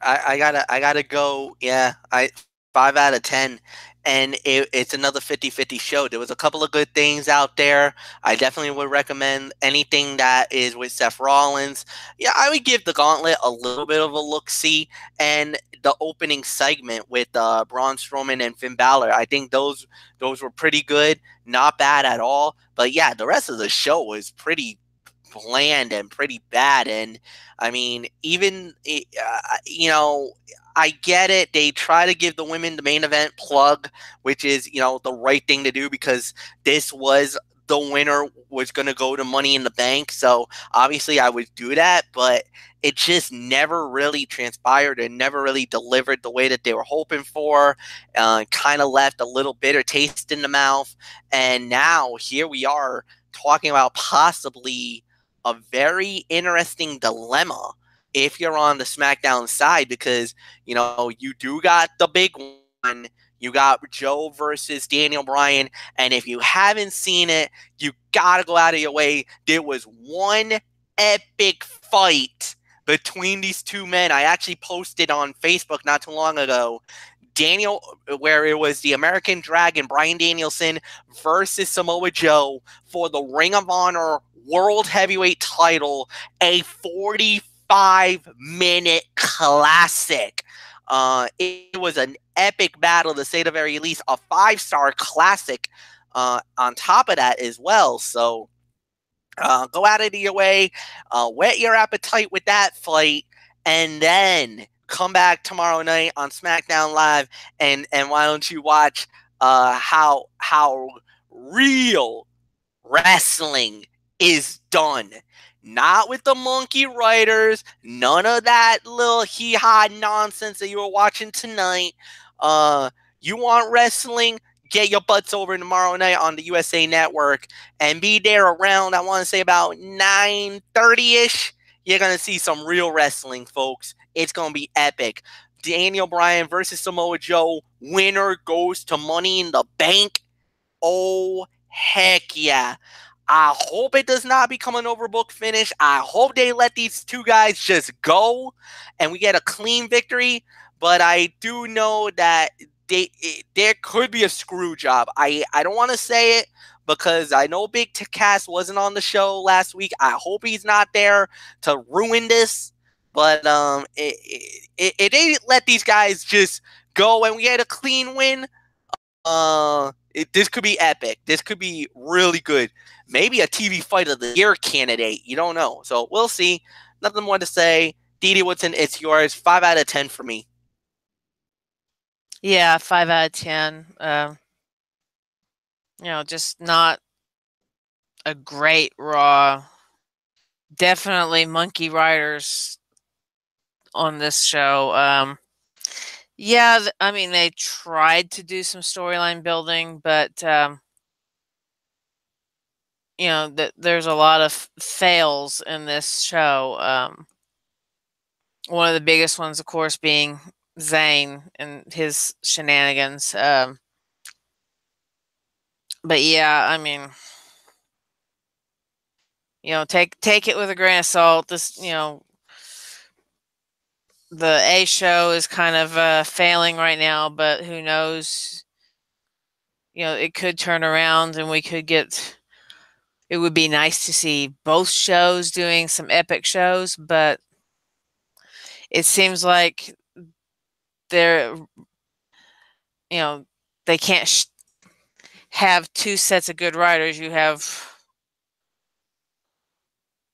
Speaker 2: I gotta go. Yeah, 5 out of 10, and it's another 50-50 show. There was a couple of good things out there. I definitely would recommend anything that is with Seth Rollins. Yeah, I would give the Gauntlet a little bit of a look-see, and the opening segment with Braun Strowman and Finn Balor. I think those were pretty good, not bad at all. But yeah, the rest of the show was pretty bland and pretty bad. And I mean, even I get it. They try to give the women the main event plug, which is the right thing to do because this was the winner was going to go to Money in the Bank. So obviously I would do that, but it just never really transpired and never really delivered the way that they were hoping for. Kind of left a little bitter taste in the mouth. And now here we are talking about possibly a very interesting dilemma if you're on the SmackDown side, because you do got the big one. You got Joe versus Daniel Bryan, and if you haven't seen it, you gotta go out of your way. There was one epic fight between these 2 men. I actually posted on Facebook not too long ago. Where it was the American Dragon, Bryan Danielson versus Samoa Joe for the Ring of Honor World Heavyweight title, a 45-minute classic. It was an epic battle, to say the very least, a 5-star classic on top of that as well. So Go out of your way, whet your appetite with that fight, and then come back tomorrow night on SmackDown Live, and why don't you watch how real wrestling is done. Not with the monkey writers, none of that little hee-haw nonsense that you were watching tonight. You want wrestling? Get your butts over tomorrow night on the USA Network and be there around, I want to say about 9:30ish. You're going to see some real wrestling, folks. It's going to be epic. Daniel Bryan versus Samoa Joe. Winner goes to Money in the Bank. Oh, heck yeah. I hope it does not become an overbooked finish. I hope they let these two guys just go and we get a clean victory. But I do know that there could be a screw job. I don't want to say it because I know Big Cass wasn't on the show last week. I hope he's not there to ruin this. But it didn't let these guys just go and we get a clean win. This could be epic. This could be really good. Maybe a TV fight of the year candidate. You don't know. So we'll see. Nothing more to say. Didi Woodson, it's yours. 5 out of 10 for me.
Speaker 3: Yeah, 5 out of 10. Just not a great Raw. Definitely monkey riders on this show. Yeah, I mean, they tried to do some storyline building, but there's a lot of fails in this show. One of the biggest ones, of course, being Zayn and his shenanigans. But yeah, I mean, take it with a grain of salt. This, the A show is kind of failing right now, but who knows? It could turn around and we could get. It would be nice to see both shows doing some epic shows, but it seems like they're, they can't have two sets of good writers. You have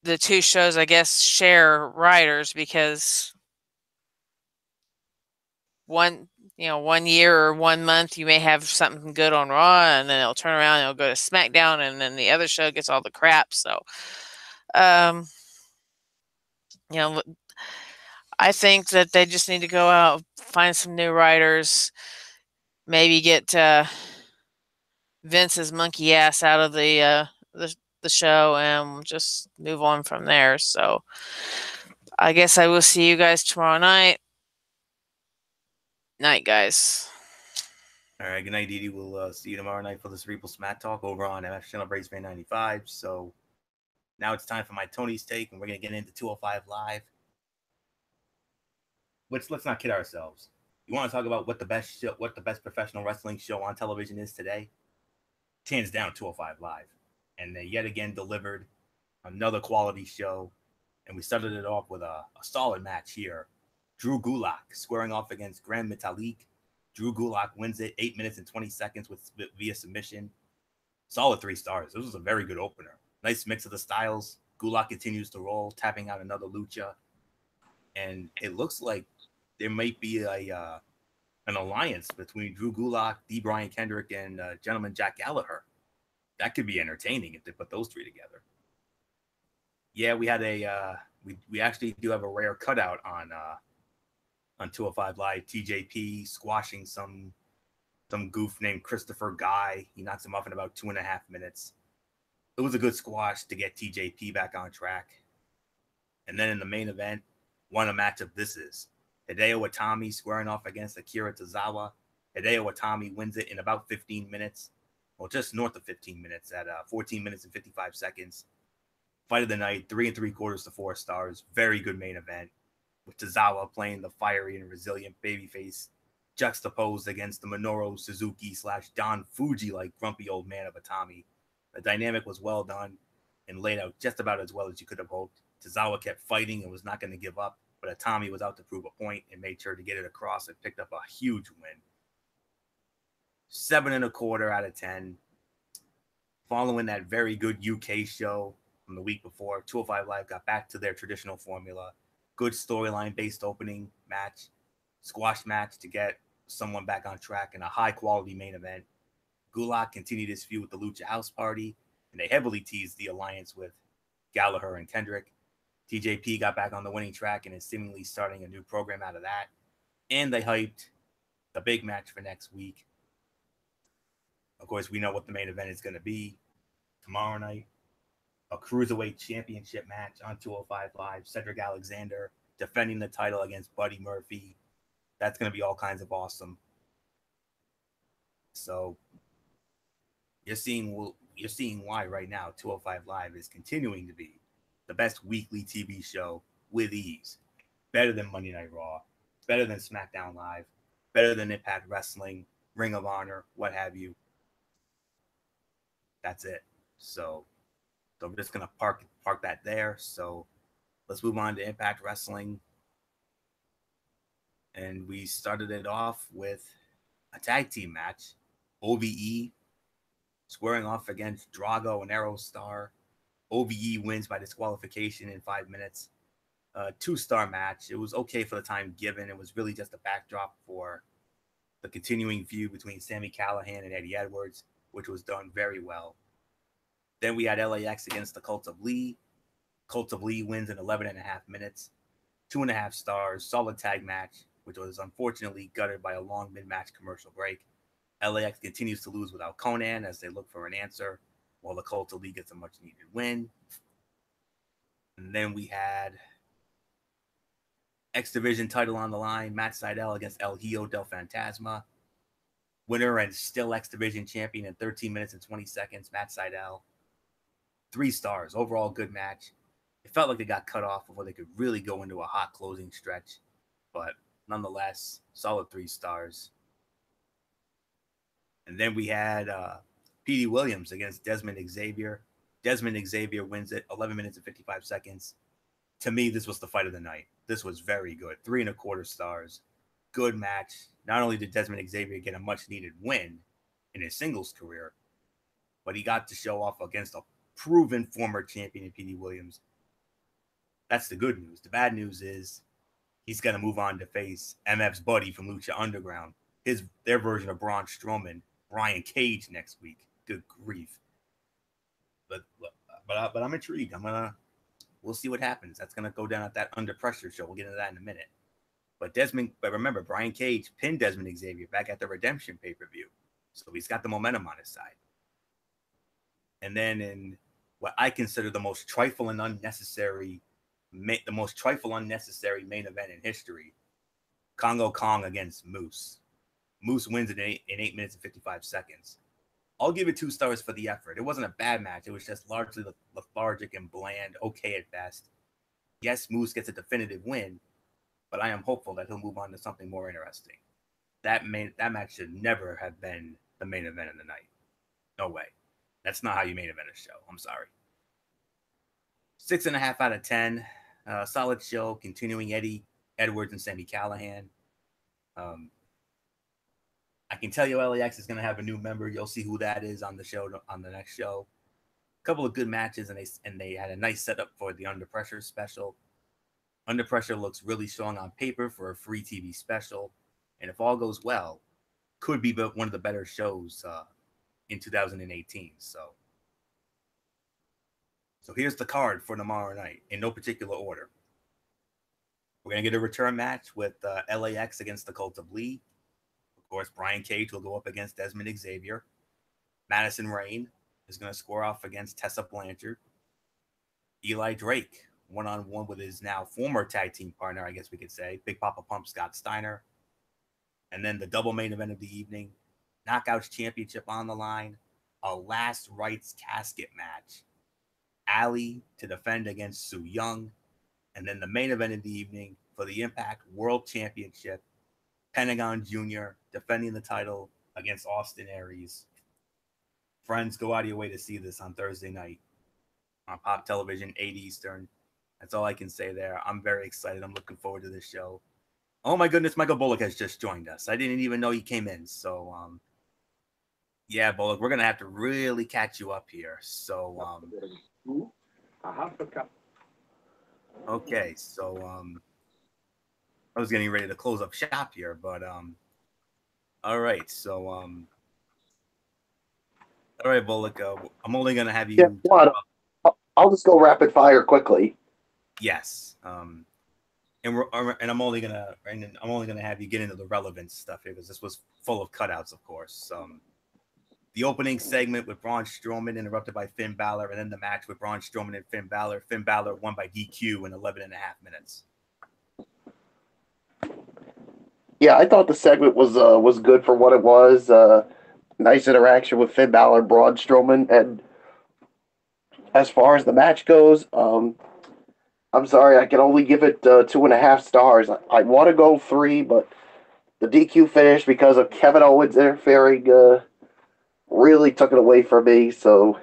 Speaker 3: the two shows, I guess, share writers because one year or 1 month you may have something good on Raw, and then it'll turn around and it'll go to SmackDown, and then the other show gets all the crap. So, I think that they just need to go out, find some new writers, maybe get Vince's monkey ass out of the show, and just move on from there. So, I guess I will see you guys tomorrow night. Night, guys.
Speaker 1: All right, good night, Didi. We'll see you tomorrow night for the Cerebral Smack Talk over on MF Channel Brace Fan 95. So now it's time for my Tony's take, and we're going to get into 205 Live. Let's not kid ourselves. You want to talk about what the best professional wrestling show on television is today? Hands down, 205 Live. And they yet again delivered another quality show. And we started it off with a solid match here. Drew Gulak squaring off against Gran Metalik. Drew Gulak wins it 8 minutes and 20 seconds via submission. Solid 3 stars. This was a very good opener. Nice mix of the styles. Gulak continues to roll, tapping out another lucha. And it looks like there might be an alliance between Drew Gulak, D. Brian Kendrick, and gentleman Jack Gallagher. That could be entertaining if they put those 3 together. Yeah, we had we actually do have a rare cutout on 205 Live. TJP squashing some goof named Christopher Guy. He knocks him off in about 2.5 minutes. It was a good squash to get TJP back on track. And then in the main event, what a matchup this is. Hideo Itami squaring off against Akira Tozawa. Hideo Itami wins it in about 15 minutes. Well, just north of 15 minutes at 14 minutes and 55 seconds. Fight of the night, 3 3/4 to 4 stars. Very good main event, with Tozawa playing the fiery and resilient babyface, juxtaposed against the Minoru Suzuki / Don Fuji-like grumpy old man of Itami. The dynamic was well done and laid out just about as well as you could have hoped. Tozawa kept fighting and was not going to give up, but Itami was out to prove a point and made sure to get it across and picked up a huge win. 7 1/4 out of 10. Following that very good UK show, from the week before. 205 Live got back to their traditional formula. Good storyline based opening match, squash match to get someone back on track, and a high quality main event. Gulak continued his feud with the Lucha House Party, and they heavily teased the alliance with Gallagher and Kendrick. TJP got back on the winning track and is seemingly starting a new program out of that. And they hyped the big match for next week. Of course, we know what the main event is going to be tomorrow night. A Cruiserweight Championship match on 205 Live. Cedric Alexander defending the title against Buddy Murphy. That's going to be all kinds of awesome. So you're seeing why right now 205 Live is continuing to be the best weekly TV show with ease. Better than Monday Night Raw, better than SmackDown Live, better than Impact Wrestling, Ring of Honor, what have you. That's it. So we're just gonna park that there. So let's move on to Impact Wrestling. And we started it off with a tag team match. OVE squaring off against Drago and Aerostar. OVE wins by disqualification in 5 minutes. 2-star match. It was okay for the time given. It was really just a backdrop for the continuing feud between Sami Callihan and Eddie Edwards, which was done very well. Then we had LAX against the Cult of Lee. Cult of Lee wins in 11.5 minutes. 2.5 stars. Solid tag match, which was unfortunately gutted by a long mid-match commercial break. LAX continues to lose without Conan as they look for an answer, while the Cult of Lee gets a much-needed win. And then we had X Division title on the line. Matt Sydal against El Hijo del Fantasma. Winner and still X Division champion in 13 minutes and 20 seconds, Matt Sydal. 3 stars. Overall good match. It felt like they got cut off before they could really go into a hot closing stretch. But nonetheless, solid 3 stars. And then we had Petey Williams against Desmond Xavier. Desmond Xavier wins it 11 minutes and 55 seconds. To me, this was the fight of the night. This was very good. 3.25 stars. Good match. Not only did Desmond Xavier get a much-needed win in his singles career, but he got to show off against a proven former champion in Petey Williams. That's the good news. The bad news is he's going to move on to face MF's buddy from Lucha Underground, their version of Braun Strowman, Brian Cage, next week. Good grief. But I'm intrigued. We'll see what happens. That's gonna go down at that Under Pressure show. We'll get into that in a minute. But remember, Brian Cage pinned Desmond Xavier back at the Redemption pay-per-view, so he's got the momentum on his side. And then in what I consider the most trifle unnecessary main event in history, Congo Kong against Moose. Moose wins in 8 minutes and 55 seconds. I'll give it 2 stars for the effort. It wasn't a bad match. It was just largely lethargic and bland, okay at best. Yes, Moose gets a definitive win, but I am hopeful that he'll move on to something more interesting. That match should never have been the main event of the night. No way. That's not how you main event a show. I'm sorry. 6.5 out of 10. Solid show, continuing Eddie Edwards and Sami Callihan. I can tell you LAX is going to have a new member. You'll see who that is on the show, on the next show. A couple of good matches, and they had a nice setup for the Under Pressure special. Under Pressure looks really strong on paper for a free TV special, and if all goes well, could be one of the better shows in 2018. So here's the card for tomorrow night in no particular order. We're going to get a return match with LAX against the Cult of Lee. Of course, Brian Cage will go up against Desmond Xavier. Madison Rayne is going to square off against Tessa Blanchard. Eli Drake, one-on-one with his now former tag team partner, I guess we could say, Big Papa Pump Scott Steiner. And then the double main event of the evening, Knockouts Championship on the line, a last rites casket match. Ali to defend against Su Yung. And then the main event of the evening for the Impact World Championship, Pentagon Jr. defending the title against Austin Aries. Friends, go out of your way to see this on Thursday night on Pop Television, 8 Eastern. That's all I can say there. I'm very excited. I'm looking forward to this show. Oh my goodness, Michael Bullock has just joined us. I didn't even know he came in. So, yeah, Bullock, we're going to have to really catch you up here. So, Okay, so I was getting ready to close up shop here, but all right, so all right, Bullock, I'm only gonna have
Speaker 4: Yeah,
Speaker 1: you talk
Speaker 4: what?
Speaker 1: about
Speaker 4: I'll just go rapid fire quickly.
Speaker 1: yes, and I'm only gonna have you get into the relevant stuff here because this was full of cutouts, of course. The opening segment with Braun Strowman interrupted by Finn Balor, and then the match with Braun Strowman and Finn Balor. Finn Balor won by DQ in 11 and a half minutes.
Speaker 4: Yeah, I thought the segment was good for what it was. Nice interaction with Finn Balor and Braun Strowman. And as far as the match goes, I'm sorry, I can only give it 2.5 stars. I want to go 3, but the DQ finish because of Kevin Owens interfering really took it away from me. So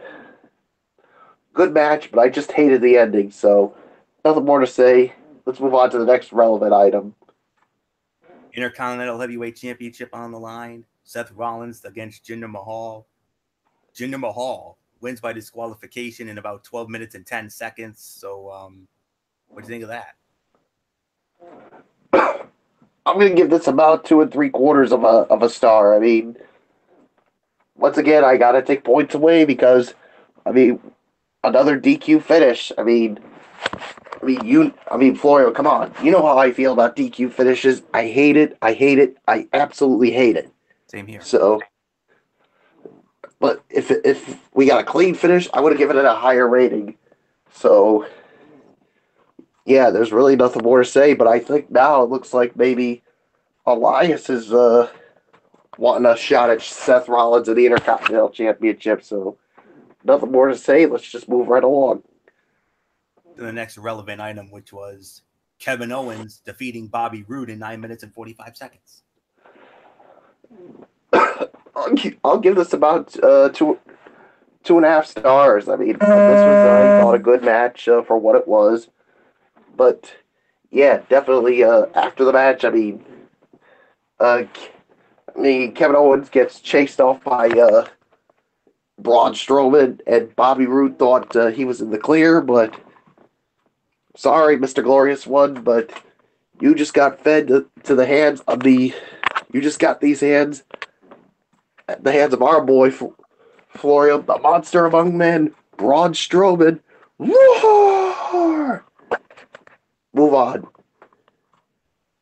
Speaker 4: good match, but I just hated the ending. So nothing more to say. Let's move on to the next relevant item.
Speaker 1: Intercontinental Heavyweight Championship on the line. Seth Rollins against Jinder Mahal. Jinder Mahal wins by disqualification in about 12 minutes and 10 seconds. So, what do you think of that?
Speaker 4: I'm going to give this about 2 3/4 of a star. I mean, once again, I got to take points away because, I mean, another DQ finish. Florio, come on. You know how I feel about DQ finishes. I hate it. I hate it. I absolutely hate it.
Speaker 1: Same here.
Speaker 4: So, but if we got a clean finish, I would have given it a higher rating. So, yeah, there's really nothing more to say. But I think now it looks like maybe Elias is wanting a shot at Seth Rollins in the Intercontinental Championship. So, nothing more to say. Let's just move right along.
Speaker 1: To the next relevant item, which was Kevin Owens defeating Bobby Roode in 9 minutes and 45 seconds.
Speaker 4: I'll give this about 2.5 stars. I mean, this was I thought a good match for what it was, but yeah, definitely after the match. Kevin Owens gets chased off by Braun Strowman, and Bobby Roode thought he was in the clear, but sorry, Mr. Glorious One, but you just got fed to the hands of the. You just got these hands at the hands of our boy Florio, the monster among men, Braun Strowman. Roar! Move on.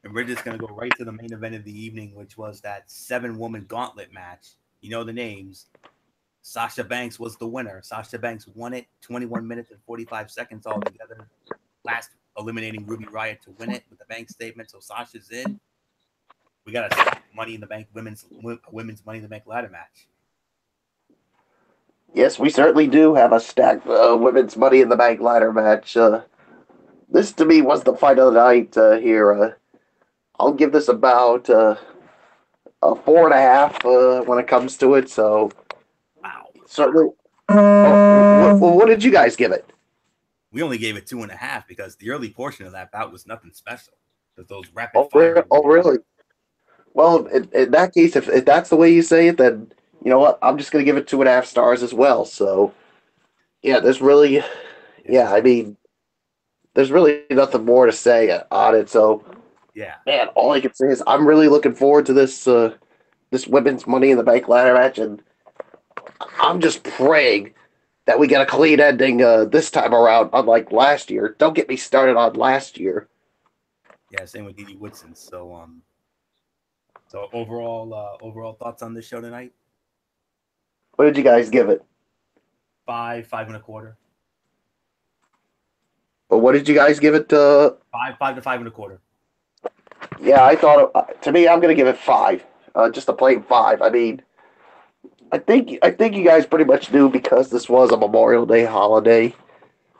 Speaker 1: And we're just going to go right to the main event of the evening, which was that 7-woman gauntlet match. You know the names. Sasha Banks was the winner. Sasha Banks won it 21 minutes and 45 seconds altogether. Last eliminating Ruby Riott to win it with the bank statement. So Sasha's in. We got a Money in the Bank women's Money in the Bank ladder match.
Speaker 4: Yes, we certainly do have a stacked women's Money in the Bank ladder match. This to me was the fight of the night here. I'll give this about a 4.5 when it comes to it. So,
Speaker 1: wow,
Speaker 4: certainly. What did you guys give it?
Speaker 1: We only gave it 2.5 because the early portion of that bout was nothing special. Because those rapid fire.
Speaker 4: Oh, really? Well, in that case, if that's the way you say it, then you know what? I'm just going to give it 2.5 stars as well. So, yeah, there's really nothing more to say on it. So,
Speaker 1: yeah,
Speaker 4: man, all I can say is I'm really looking forward to this women's Money in the Bank ladder match, and I'm just praying that we get a clean ending this time around, unlike last year. Don't get me started on last year.
Speaker 1: Yeah, same with Dee Woodson. So, so overall thoughts on this show tonight?
Speaker 4: What did you guys give it?
Speaker 1: 5 1/4.
Speaker 4: But what did you guys give it?
Speaker 1: 5 to 5 1/4.
Speaker 4: Yeah, I thought. To me, I'm going to give it 5. Just a plain 5. I mean, I think you guys pretty much knew because this was a Memorial Day holiday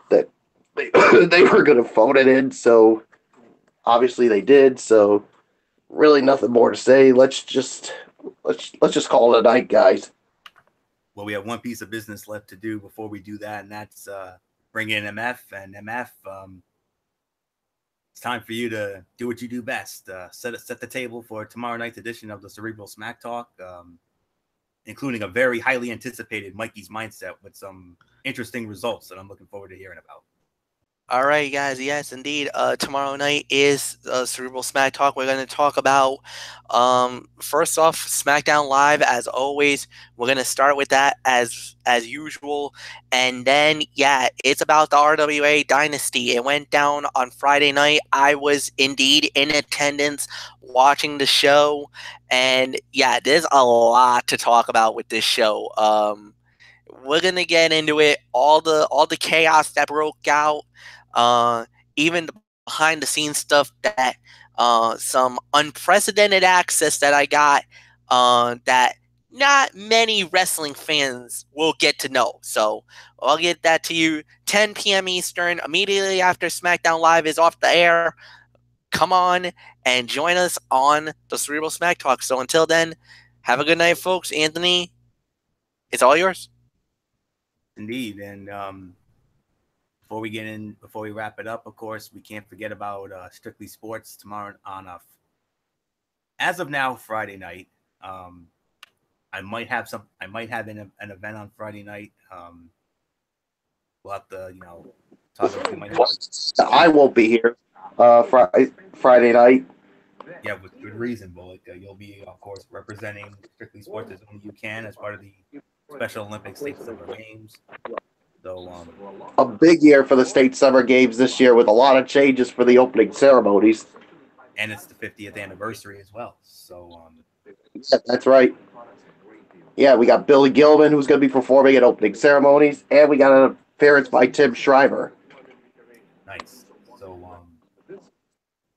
Speaker 4: that they were going to phone it in. So obviously they did. So really, nothing more to say. Let's just call it a night, guys.
Speaker 1: Well, we have one piece of business left to do before we do that, and that's bring in MF. And MF, it's time for you to do what you do best. Set the table for tomorrow night's edition of the Cerebral Smack Talk. including a very highly anticipated Mikey's Mindset with some interesting results that I'm looking forward to hearing about.
Speaker 2: All right, guys. Yes, indeed. Tomorrow night is Cerebral Smack Talk. We're going to talk about, first off, SmackDown Live. As always, we're going to start with that as usual, and then it's about the RWA Dynasty. It went down on Friday night. I was indeed in attendance watching the show, and there's a lot to talk about with this show. We're gonna get into it. All the chaos that broke out, even the behind the scenes stuff that some unprecedented access that I got that not many wrestling fans will get to know. So I'll get that to you 10 p.m. Eastern, immediately after SmackDown Live is off the air. Come on and join us on the Cerebral Smack Talk. So until then, have a good night, folks. Anthony, it's all yours.
Speaker 1: Indeed. And before we wrap it up, of course, we can't forget about Strictly Sports tomorrow on as of now, Friday night. I might have an event on Friday night. We'll have to, talk about
Speaker 4: I won't be here Friday night.
Speaker 1: Yeah, with good reason, Bullock. You'll be, of course, representing Strictly Sports as only you can as part of the Special Olympics State Summer Games. So,
Speaker 4: a big year for the State Summer Games this year with a lot of changes for the opening ceremonies.
Speaker 1: And it's the 50th anniversary as well. So,
Speaker 4: yeah, that's right. Yeah, we got Billy Gilman, who's going to be performing at opening ceremonies, and we got an appearance by Tim Shriver.
Speaker 1: Nice. So,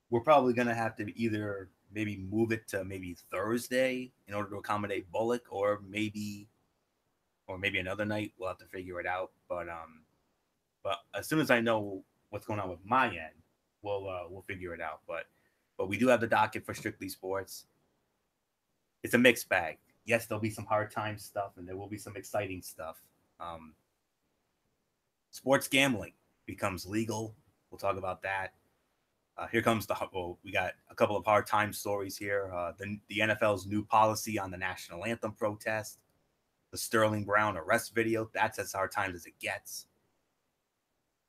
Speaker 1: we're probably going to have to either maybe move it to maybe Thursday in order to accommodate Bullock, or maybe another night. We'll have to figure it out. But as soon as I know what's going on with my end, we'll figure it out. But we do have the docket for Strictly Sports. It's a mixed bag. Yes, there'll be some hard time stuff, and there will be some exciting stuff. Sports gambling becomes legal. We'll talk about that. Here comes we got a couple of hard time stories here. The NFL's new policy on the national anthem protest. The Sterling Brown arrest video. That's as hard times as it gets.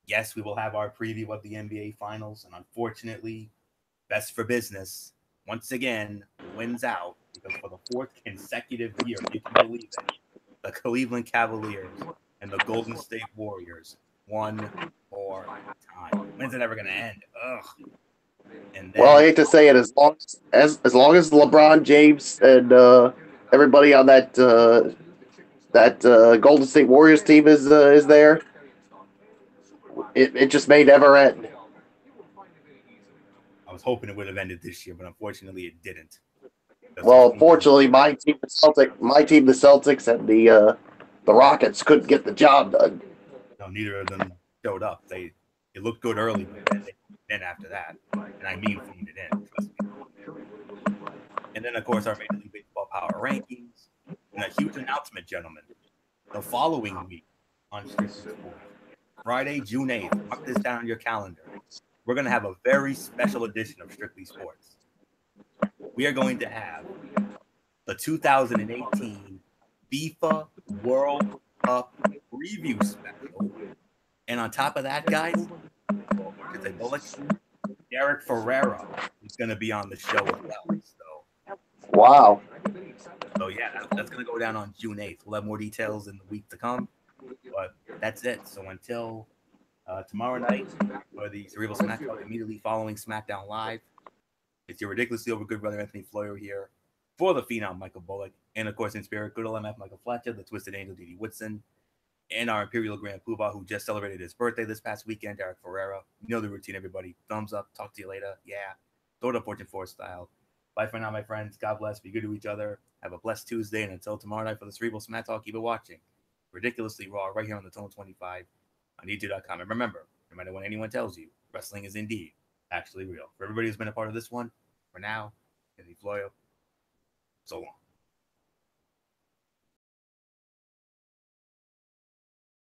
Speaker 1: Yes, we will have our preview of the NBA Finals, and unfortunately, Best for Business once again wins out because for the fourth consecutive year, you can believe it, the Cleveland Cavaliers and the Golden State Warriors one more time. When's it ever going to end? Ugh. And then,
Speaker 4: well, I hate to say it, as long as LeBron James and everybody on that Golden State Warriors team is there, it just may never end.
Speaker 1: I was hoping it would have ended this year, but unfortunately, it didn't.
Speaker 4: Well, fortunately, my team, the Celtics, and the Rockets couldn't get the job done.
Speaker 1: No, neither of them showed up. It looked good early, but then after that, and I mean phoned it in. Trust me. And then, of course, our Major League Baseball Power Rankings, and a huge announcement, gentlemen. The following week on Strictly Sports, Friday, June 8th. Mark this down on your calendar. We're going to have a very special edition of Strictly Sports. We are going to have the 2018 FIFA World Cup preview special. And on top of that, guys, Derek Ferrera is going to be on the show as well. So,
Speaker 4: wow.
Speaker 1: So, that's going to go down on June 8th. We'll have more details in the week to come. But that's it. So until tomorrow night, for the Cerebral Smack Talk immediately following SmackDown Live, it's your ridiculously over good brother Anthony Floyer here for the Phenom Michael Bullock, and of course in spirit, good old MF Michael Fletcher, the Twisted Angel Didi Woodson, and our Imperial Grand Poobah who just celebrated his birthday this past weekend, Derek Ferrera. You know the routine, everybody. Thumbs up. Talk to you later. Yeah. Throw it up Fortune 4 style. Bye for now, my friends. God bless. Be good to each other. Have a blessed Tuesday, and until tomorrow night for the Cerebral Smack Talk, keep it watching. Ridiculously Raw right here on the Tone 25 on YouTube.com. And remember, no matter what anyone tells you, wrestling is indeed actually real. For everybody who's been a part of this one, for now, Anthony Floyo, so long.